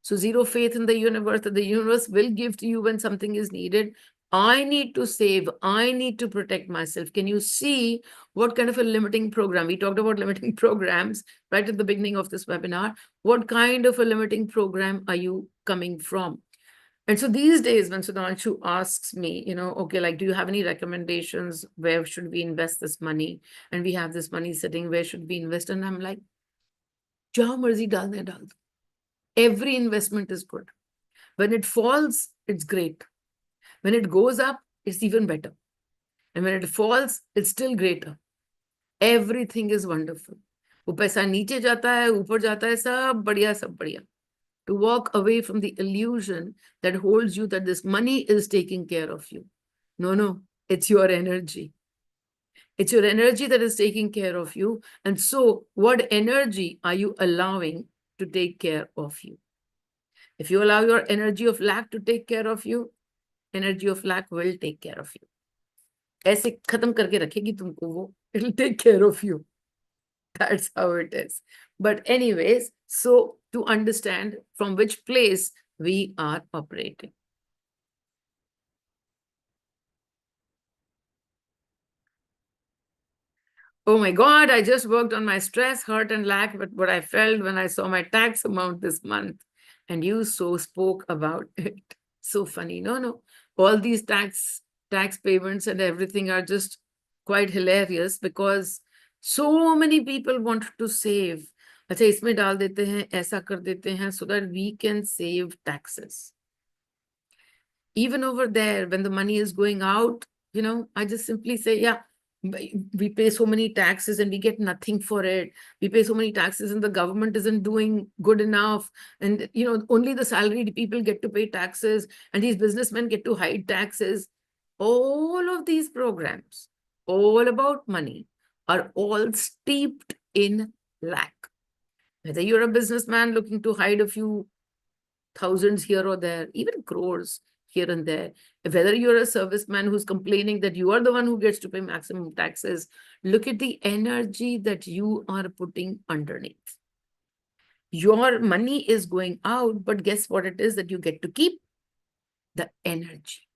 So zero faith in the universe that the universe will give to you when something is needed. I need to save. I need to protect myself. Can you see what kind of a limiting program? We talked about limiting programs right at the beginning of this webinar. What kind of a limiting program are you coming from? And so these days, when Sudhanshu asks me, okay, like, do you have any recommendations? Where should we invest this money? And we have this money sitting, where should we invest? And I'm like, jahan marzi dalne dal do. Every investment is good. When it falls, it's great. When it goes up, it's even better. And when it falls, it's still greater. Everything is wonderful. वो पैसा नीचे जाता है, ऊपर जाता है, सब बढ़िया, सब बढ़िया. To walk away from the illusion that holds you that this money is taking care of you. No, it's your energy. It's your energy that is taking care of you. And so what energy are you allowing to take care of you? If you allow your energy of lack to take care of you, energy of lack will take care of you. ऐसे खत्म करके रखेगी तुमको वो. It'll take care of you. That's how it is. But anyways, so to understand from which place we are operating. Oh my God, I just worked on my stress, hurt, and lack, but what I felt when I saw my tax amount this month, and you so spoke about it. So funny. No. All these tax payments and everything are just quite hilarious because so many people want to save. अच्छा इसमें डाल देते हैं, ऐसा कर देते हैं so that we can save taxes. Even over there, when the money is going out, I just simply say, yeah, we pay so many taxes and we get nothing for it. We pay so many taxes and the government isn't doing good enough. And, only the salaried people get to pay taxes and these businessmen get to hide taxes. All of these programs, all about money, are all steeped in lack. Whether you're a businessman looking to hide a few thousands here or there, even crores here and there, whether you're a serviceman who's complaining that you are the one who gets to pay maximum taxes, look at the energy that you are putting underneath. Your money is going out, but guess what it is that you get to keep? The energy.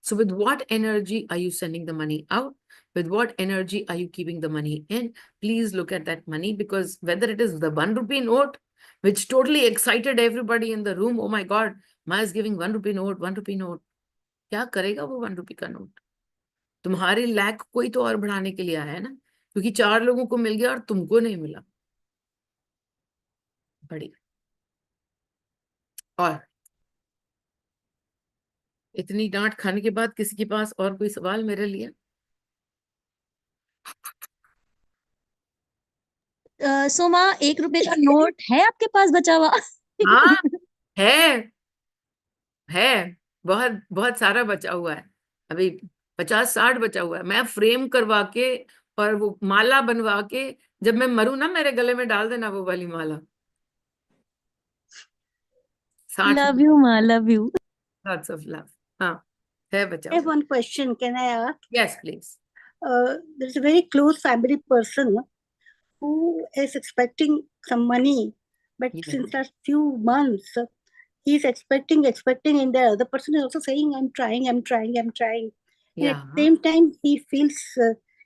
So with what energy are you sending the money out? With what energy are you keeping the money in? Please look at that money, because whether it is the 1 rupee note, which totally excited everybody in the room, oh my God, Maya is giving 1 rupee note, 1 rupee note. क्या करेगा वो 1 रुपए का note? तुम्हारे lack कोई तो और बढ़ाने के लिए आया है ना, क्योंकि 4 लोगों को मिल गया और तुमको नहीं मिला. बढ़िया. और इतनी डांट खाने के बाद किसी के पास और कोई सवाल मेरे लिए? सोमा, 1 रुपए का नोट है आपके पास बचा हुआ? हाँ, है. बहुत बहुत सारा बचा हुआ है. अभी 50-60 बचा हुआ है. मैं फ्रेम करवा के और वो माला बनवा के जब मैं मरूं ना, मेरे गले में डाल देना वो वाली माला. 60. लव यू माँ, love you. Lots of love. हाँ, है बचा I have हुआ. one question. Can I ask? Yes, please. There's a very close family person who is expecting some money, but Yeah. since last few months, he's expecting, and the other person is also saying, I'm trying. And Yeah. at the same time, he feels,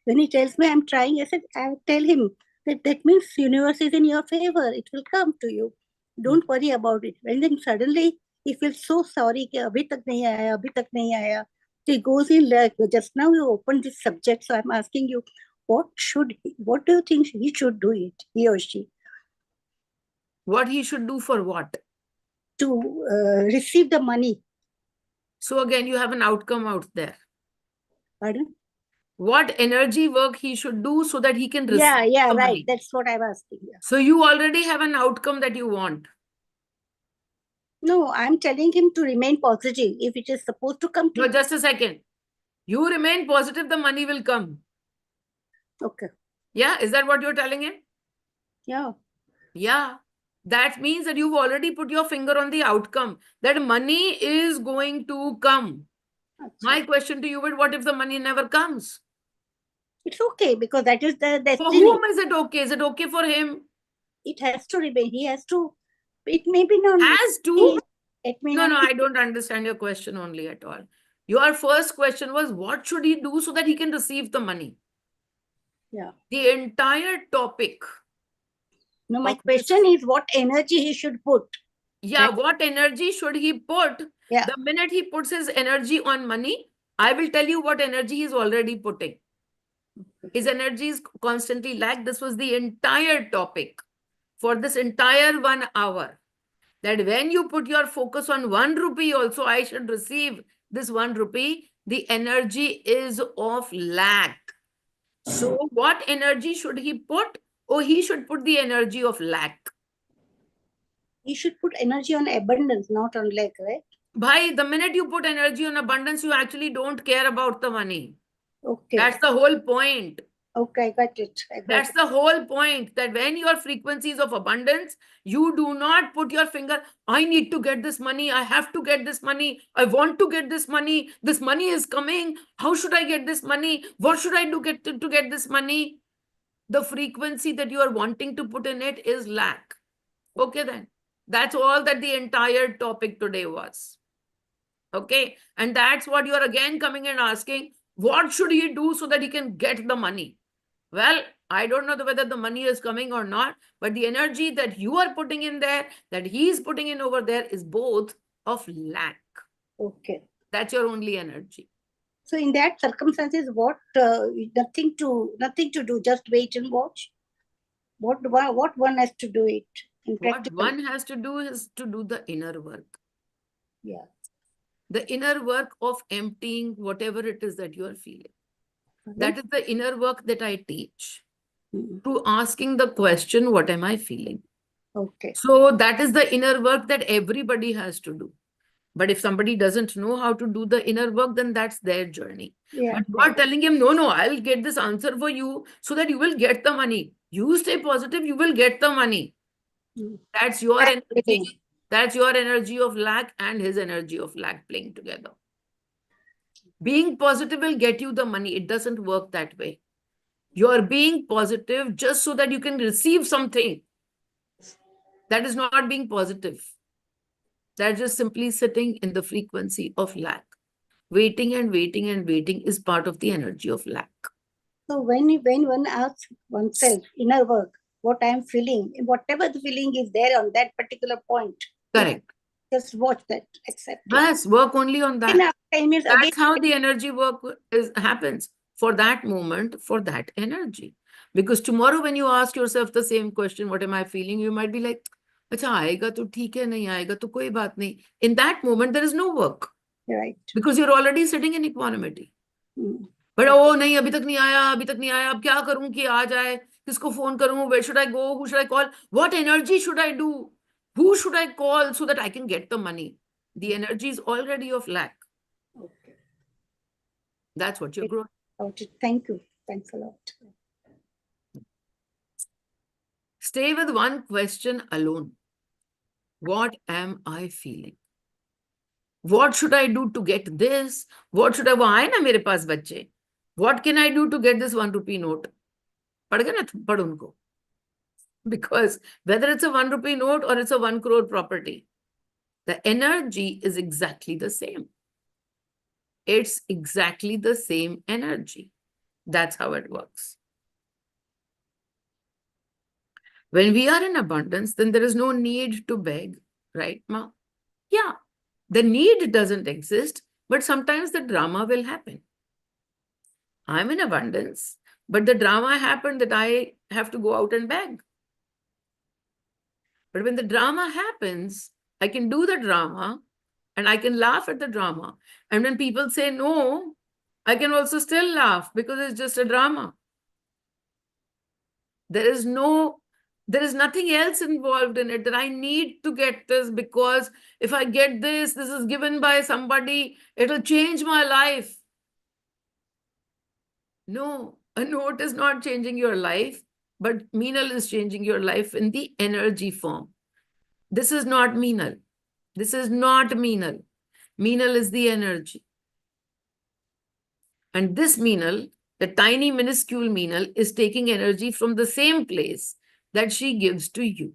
when he tells me I'm trying, I tell him that means universe is in your favor. It will come to you. Don't worry about it. And then suddenly he feels so sorry कि अभी तक नहीं आया. So he goes in, like just now you opened this subject, so I'm asking you, what do you think he should do it, he or she? What he should do for what? To receive the money. So again, you have an outcome out there. Pardon? What energy work he should do so that he can receive Yeah, the right. money. That's what I'm asking. Yeah. So you already have an outcome that you want. No, I'm telling him to remain positive. If it is supposed to come to... No, just a second. You remain positive, the money will come. Okay. Yeah, is that what you're telling him? Yeah. Yeah. That means that you've already put your finger on the outcome, that money is going to come. My Acha. question to you is, what if the money never comes? It's okay because that is the For destiny. whom is it okay? Is it okay for him? It has to remain. He has to. It may be not. Has to? It may No, not no, be. I don't understand your question only at all. Your first question was, what should he do so that he can receive the money? Yeah. The entire topic. No, my of question this- is what energy he should put. Yeah, what energy should he put? Yeah. The minute he puts his energy on money, I will tell you what energy he's already putting. His energy is constantly lack. This was the entire topic for this entire 1 hour. That when you put your focus on 1 rupee also, I should receive this 1 rupee. The energy is of lack. So what energy should he put? Oh, he should put the energy of lack. He should put energy on abundance, not on lack, right? Bhai, the minute you put energy on abundance, you actually don't care about the money. Okay. That's the whole point. Okay, I got it. That's the whole point, that when your frequency is of abundance, you do not put your finger, I need to get this money, I have to get this money, I want to get this money is coming, how should I get this money, what should I do to get this money? The frequency that you are wanting to put in it is lack. Okay, then. That's all that the entire topic today was. Okay, and that's what you are again coming and asking, what should he do so that he can get the money? Well, I don't know whether the money is coming or not, but the energy that you are putting in there, that he is putting in over there, is both of lack. Okay. That's your only energy. So in that circumstances, what nothing to do, just wait and watch. What one has to do it in What practical? one has to do is to do the inner work. Yeah. The inner work of emptying whatever it is that you are feeling. Mhm. That is the inner work that I teach. Mhm. To asking the question, what am I feeling? Okay. So that is the inner work that everybody has to do. But if somebody doesn't know how to do the inner work, then that's their journey. Yeah. But you are telling him, no, I'll get this answer for you so that you will get the money. You stay positive, you will get the money. Mm. That's your That's the thing. energy. That's your energy of lack and his energy of lack playing together. Being positive will get you the money. It doesn't work that way. You're being positive just so that you can receive something. That is not being positive. That's just simply sitting in the frequency of lack. Waiting and waiting and waiting is part of the energy of lack. So when one asks oneself inner work, what I am feeling, whatever the feeling is there on that particular point, Correct. just watch that, accept it. Yes, work only on that. And after 10 minutes again, That's how the energy work happens for that moment, for that energy. Because tomorrow when you ask yourself the same question, what am I feeling? You might be like, अच्छा आएगा तो ठीक है, नहीं आएगा तो कोई बात नहीं. In that moment, there is no work. right. Because you're already sitting in equanimity. Mm. But oh नहीं अभी तक नहीं आया, अभी तक नहीं आया, अब क्या करूं कि आ जाए, किसको फोन करूं, where should I go, who should I call, what energy should I do, who should I call so that I can get the money? The energy is already of lack. Okay. That's what you're growing. Okay. Thank you. Thanks a lot. Stay with one question alone. What am I feeling? What should I do to get this? What should I वो आए ना मेरे पास बच्चे? What can I do to get this 1 rupee note? पढ़ गए ना, पढ़ उनको. Because whether it's a 1 rupee note or it's a 1 crore property, the energy is exactly the same. It's exactly the same energy. That's how it works. When we are in abundance, then there is no need to beg, right, Ma? Yeah, the need doesn't exist, but sometimes the drama will happen. I'm in abundance, but the drama happened that I have to go out and beg. But when the drama happens, I can do the drama and I can laugh at the drama. And when people say no, I can also still laugh because it's just a drama. There is nothing else involved in it, that I need to get this because if I get this is given by somebody, it'll change my life. No, a note is not changing your life. but Meenal is changing your life in the energy form. This is not Meenal. This is not Meenal. Meenal is the energy. And this Meenal, the tiny minuscule Meenal, is taking energy from the same place that she gives to you.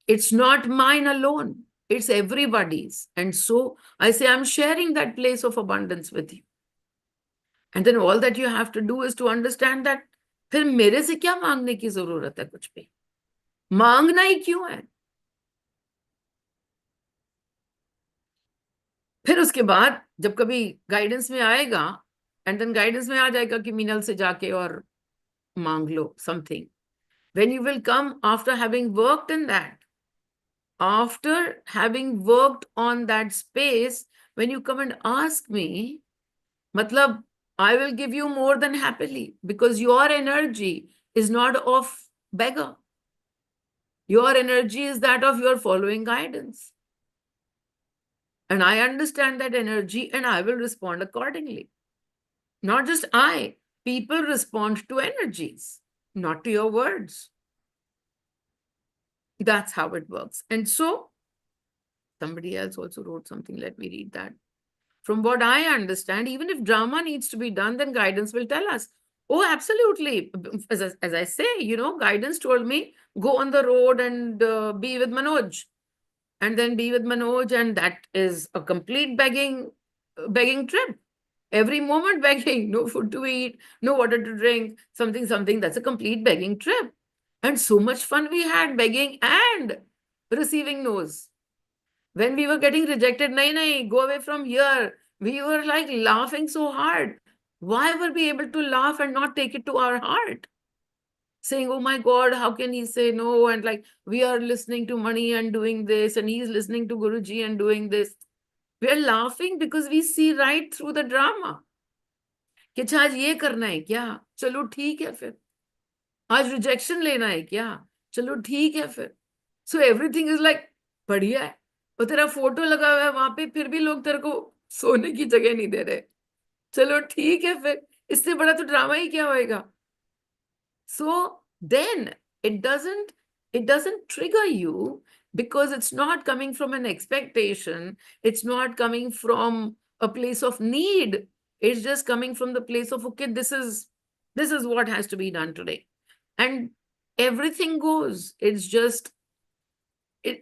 It's not mine alone. It's everybody's. And so I say, I'm sharing that place of abundance with you. And then all that you have to do is to understand that फिर मेरे से क्या मांगने की जरूरत है कुछ भी? मांगना ही क्यों है? फिर उसके बाद जब कभी गाइडेंस में आएगा, एंड देन गाइडेंस में आ जाएगा कि मीनल से जाके और मांग लो something. When you will come after having worked in that, after having worked on that space, when you come and ask me, matlab, I will give you more than happily, because your energy is not of beggar. Your energy is that of your following guidance. And I understand that energy and I will respond accordingly. Not just I, people respond to energies, not to your words. That's how it works. And so somebody else also wrote something. Let me read that. From what I understand, even if drama needs to be done, then guidance will tell us. Oh, absolutely. As I say, guidance told me, go on the road and be with Manoj. And then be with Manoj. And that is a complete begging trip. Every moment begging, no food to eat, no water to drink, something. That's a complete begging trip. And so much fun we had begging and receiving no's. When we were getting rejected, nahi, go away from here. We were like laughing so hard. Why were we able to laugh and not take it to our heart? Saying, oh my God, how can he say no? And like, we are listening to Mani and doing this, and he's listening to Guruji and doing this. We are laughing because we see right through the drama. कि अच्छा आज ये करना है क्या? चलो ठीक है फिर. आज रिजेक्शन लेना है क्या? चलो ठीक है फिर. So everything is like, बढ़िया है. और तेरा फोटो लगा हुआ है वहां पे, फिर भी लोग तेरे को सोने की जगह नहीं दे रहे. चलो ठीक है फिर. इससे बड़ा तो ड्रामा ही क्या होएगा? So then it doesn't trigger you, because it's not coming from an expectation. It's not coming from a place of need. It's just coming from the place of, okay, this is what has to be done today. And everything goes. It's just,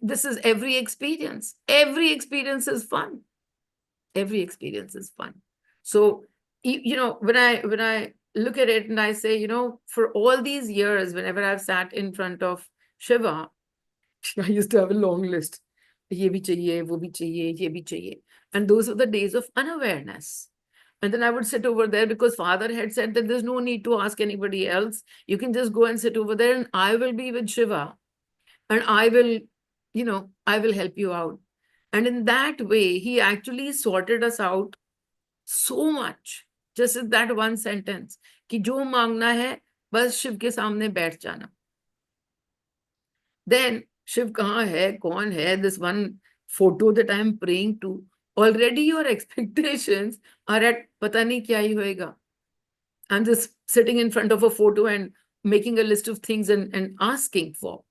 this is every experience. Every experience is fun. Every experience is fun. So, when I look at it and I say, for all these years, whenever I've sat in front of Shiva, I used to have a long list. Ye bhi chahiye, wo bhi chahiye, ye bhi chahiye. And those are the days of unawareness. And then I would sit over there, because Father had said that there's no need to ask anybody else. You can just go and sit over there, and I will be with Shiva. And I will, I will help you out. And in that way, he actually sorted us out so much. Just in that one sentence, कि जो मांगना है बस शिव के सामने बैठ जाना. Then Shiv कहाँ है, कौन है, this one photo that I am praying to, already your expectations are at पता नहीं क्या ही होएगा. I'm just sitting in front of a photo and making a list of things and asking for.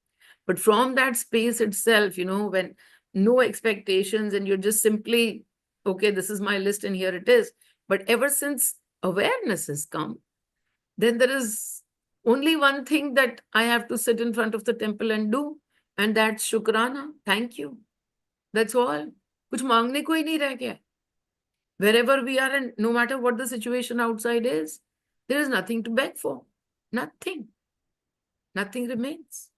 But from that space itself, when no expectations and you're just simply, okay, this is my list and here it is. But ever since awareness has come, then there is only one thing that I have to sit in front of the temple and do, and that's Shukrana. Thank you. That's all. Kuch मांगने को ही नहीं रह गया. Wherever we are, and no matter what the situation outside is, there is nothing to beg for. Nothing. Nothing remains.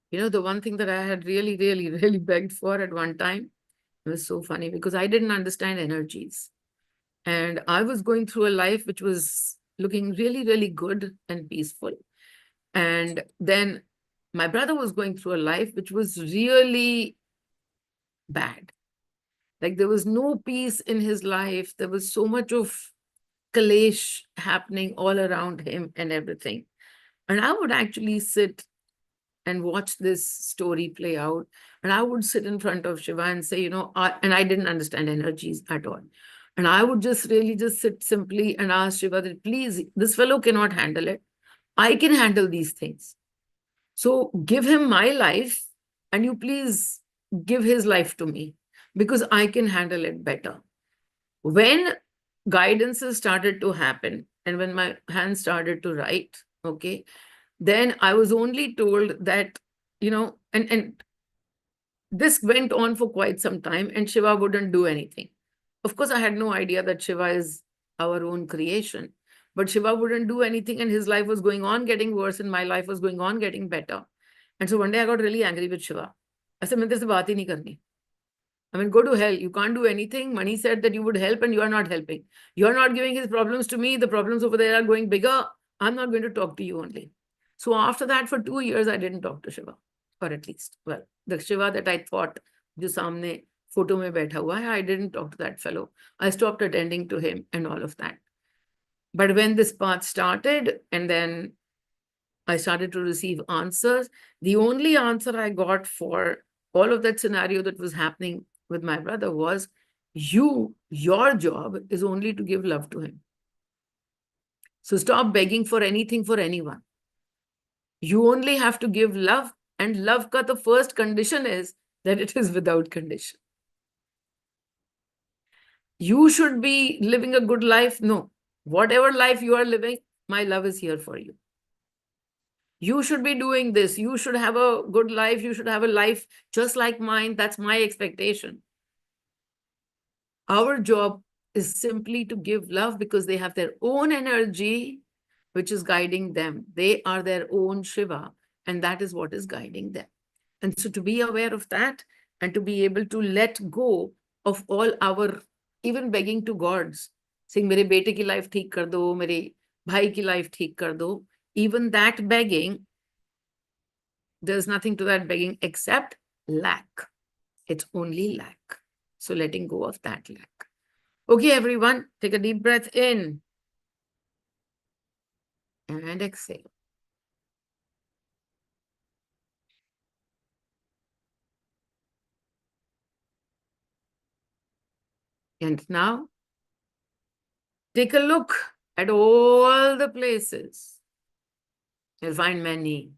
The one thing that I had really, really, really begged for at one time, it was so funny, because I didn't understand energies. And I was going through a life which was looking really, really good and peaceful. And then my brother was going through a life which was really bad. Like, there was no peace in his life. There was so much of kalesh happening all around him and everything. And I would actually sit and watch this story play out. And I would sit in front of Shiva and say, and I didn't understand energies at all. And I would just really just sit simply and ask Shiva that, please, this fellow cannot handle it. I can handle these things. So give him my life, and you please give his life to me, because I can handle it better. When guidances started to happen, and when my hands started to write, okay, then I was only told that, and this went on for quite some time, and Shiva wouldn't do anything. Of course, I had no idea that Shiva is our own creation, but Shiva wouldn't do anything, and his life was going on getting worse, and my life was going on getting better. And so one day I got really angry with Shiva. I said, "Main tere se baat hi nahi karni. I mean, go to hell. You can't do anything. Mani said that you would help, and you are not helping. You are not giving his problems to me. The problems over there are going bigger. I'm not going to talk to you only." So after that, for 2 years, I didn't talk to Shiva, or at least, well, the Shiva that I thought, jo samne photo mein baitha hua hai, I didn't talk to that fellow. I stopped attending to him and all of that. But when this path started, and then I started to receive answers, the only answer I got for all of that scenario that was happening with my brother was, your job is only to give love to him. So stop begging for anything for anyone. You only have to give love, and love ka the first condition is that it is without condition. You should be living a good life. No, whatever life you are living, my love is here for you. You should be doing this. You should have a good life. You should have a life just like mine. That's my expectation. Our job is simply to give love, because they have their own energy, which is guiding them. They are their own Shiva, and that is what is guiding them. And so to be aware of that, and to be able to let go of all our, even begging to gods, saying, "Mere bete ki life theek kar do, mere bhai ki life theek kar do," even that begging, there's nothing to that begging except lack. It's only lack. So letting go of that lack. Okay, everyone, take a deep breath in and exhale. And now, take a look at all the places. You'll find many.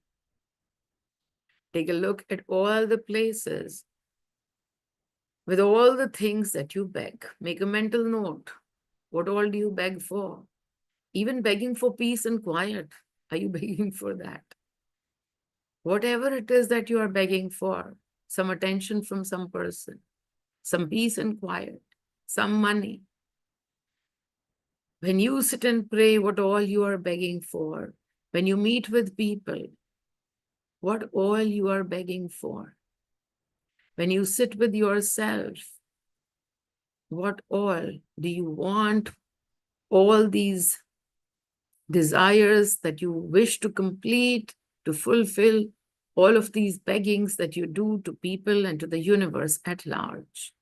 Take a look at all the places with all the things that you beg. Make a mental note. What all do you beg for? Even begging for peace and quiet. Are you begging for that? Whatever it is that you are begging for, some attention from some person, some peace and quiet, some money. When you sit and pray, what all you are begging for. When you meet with people, what all you are begging for. When you sit with yourself, what all do you want? All these desires that you wish to complete, to fulfill, all of these beggings that you do to people and to the universe at large.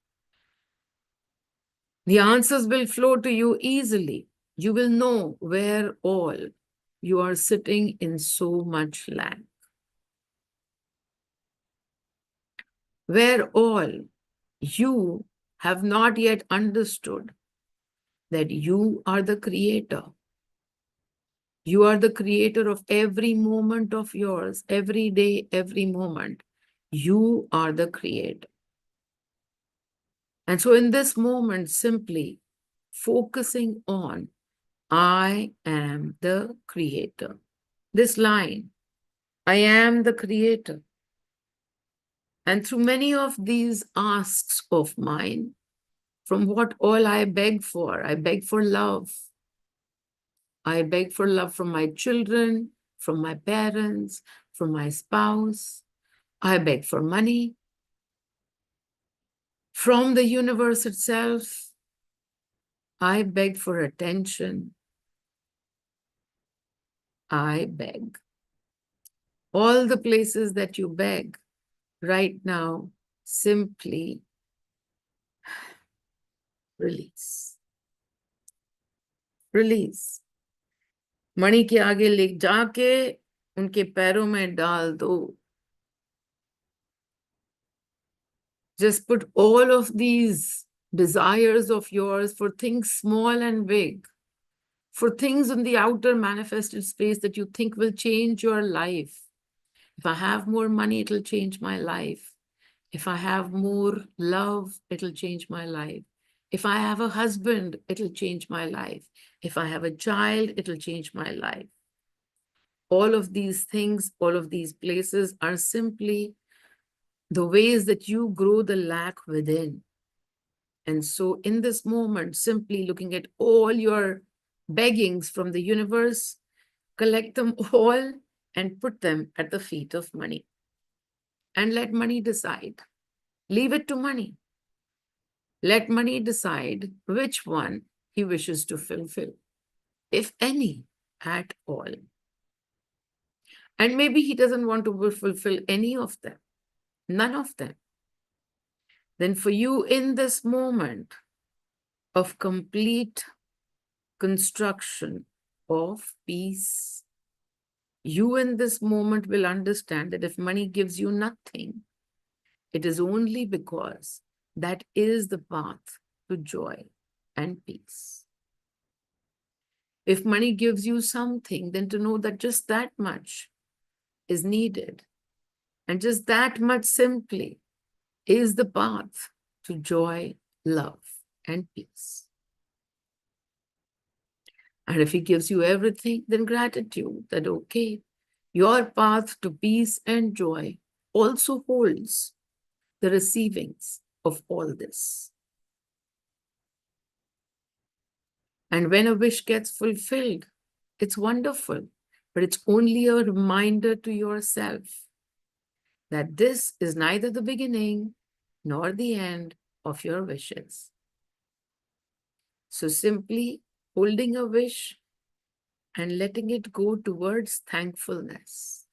The answers will flow to you easily. You will know where all you are sitting in so much lack. Where all you have not yet understood that you are the creator. You are the creator of every moment of yours, every day, every moment. You are the creator. And so in this moment, simply focusing on, I am the creator. This line, I am the creator. And through many of these asks of mine, from what all I beg for love. I beg for love from my children, from my parents, from my spouse. I beg for money. From the universe itself, I beg for attention. I beg. All the places that you beg right now, simply release. Release. मणि के आगे ले जाके उनके पैरों में डाल दो Just put all of these desires of yours for things small and big, for things in the outer manifested space that you think will change your life. If I have more money, it'll change my life. If I have more love, it'll change my life. If I have a husband, it'll change my life. If I have a child, it'll change my life. All of these things, all of these places are simply the ways that you grow the lack within. And so in this moment, simply looking at all your beggings from the universe, collect them all and put them at the feet of money. And let money decide. Leave it to money. Let money decide which one he wishes to fulfill, if any at all. And maybe he doesn't want to fulfill any of them, none of them. Then for you in this moment of complete construction of peace, you in this moment will understand that if money gives you nothing, it is only because that is the path to joy and peace. If money gives you something, then to know that just that much is needed, and just that much simply is the path to joy, love, and peace. And if he gives you everything, then gratitude that, okay, your path to peace and joy also holds the receivings of all this. And when a wish gets fulfilled, it's wonderful, but it's only a reminder to yourself that this is neither the beginning nor the end of your wishes. So simply holding a wish and letting it go towards thankfulness.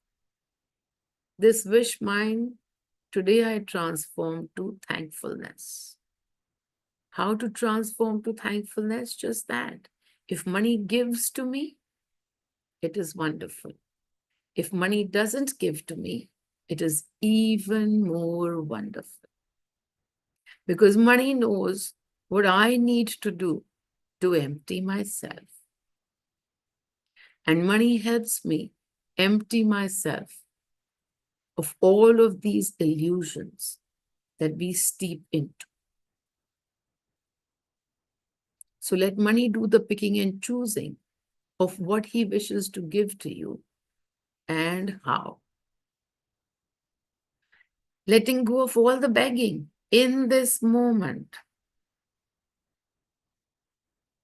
This wish mind, today I transform to thankfulness. How to transform to thankfulness? Just that. If money gives to me, it is wonderful. If money doesn't give to me, it is even more wonderful. Because money knows what I need to do to empty myself. And money helps me empty myself of all of these illusions that we steep into. So let money do the picking and choosing of what he wishes to give to you and how. Letting go of all the begging in this moment.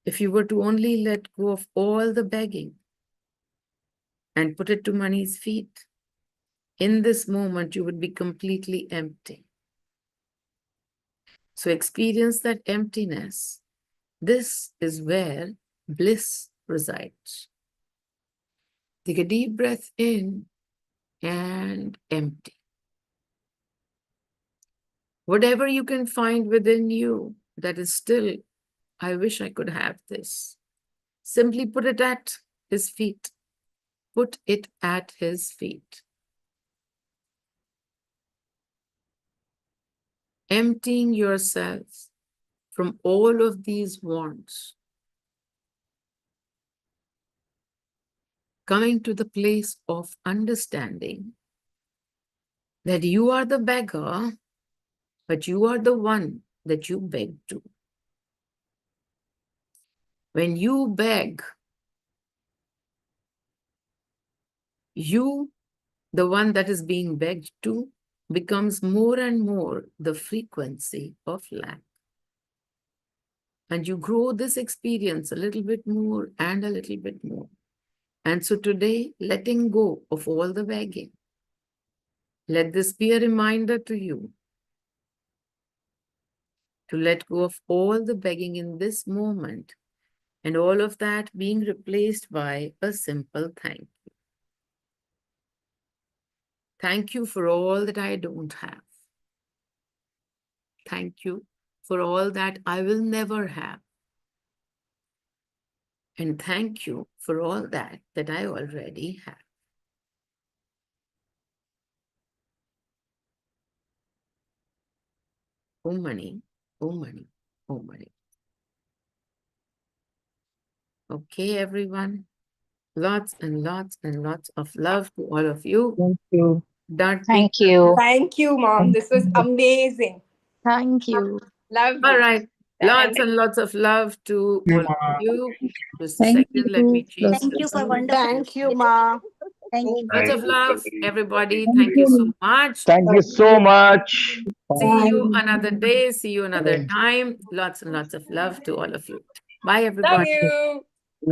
If you were to only let go of all the begging and put it to money's feet, in this moment you would be completely empty. So experience that emptiness. This is where bliss resides. Take a deep breath in and empty. Whatever you can find within you that is still, I wish I could have this. Simply put it at his feet. Put it at his feet. Emptying yourself from all of these wants. Coming to the place of understanding that you are the beggar, but you are the one that you beg to. When you beg, you, the one that is being begged to, becomes more and more the frequency of lack. And you grow this experience a little bit more and a little bit more. And so today, letting go of all the begging, let this be a reminder to you to let go of all the begging in this moment, and all of that being replaced by a simple thank you. Thank you for all that I don't have. Thank you for all that I will never have. And thank you for all that I already have. Oh, money. Oh, money. Oh, money. Okay, everyone. Lots and lots and lots of love to all of you. Thank you. Don't Thank you. Thank you, Mom. This was amazing. Thank you. Love you. All right. Lots And and lots of love to all of you. Just a Thank second, let me you. change Thank you this. for wonderful. thank you, Ma. Thank you. Lots of love, everybody. Thank Thank you so you. much. Thank you so much. See you Bye. another day. See you another time. Lots and lots of love to all of you. Bye, Love everybody. you.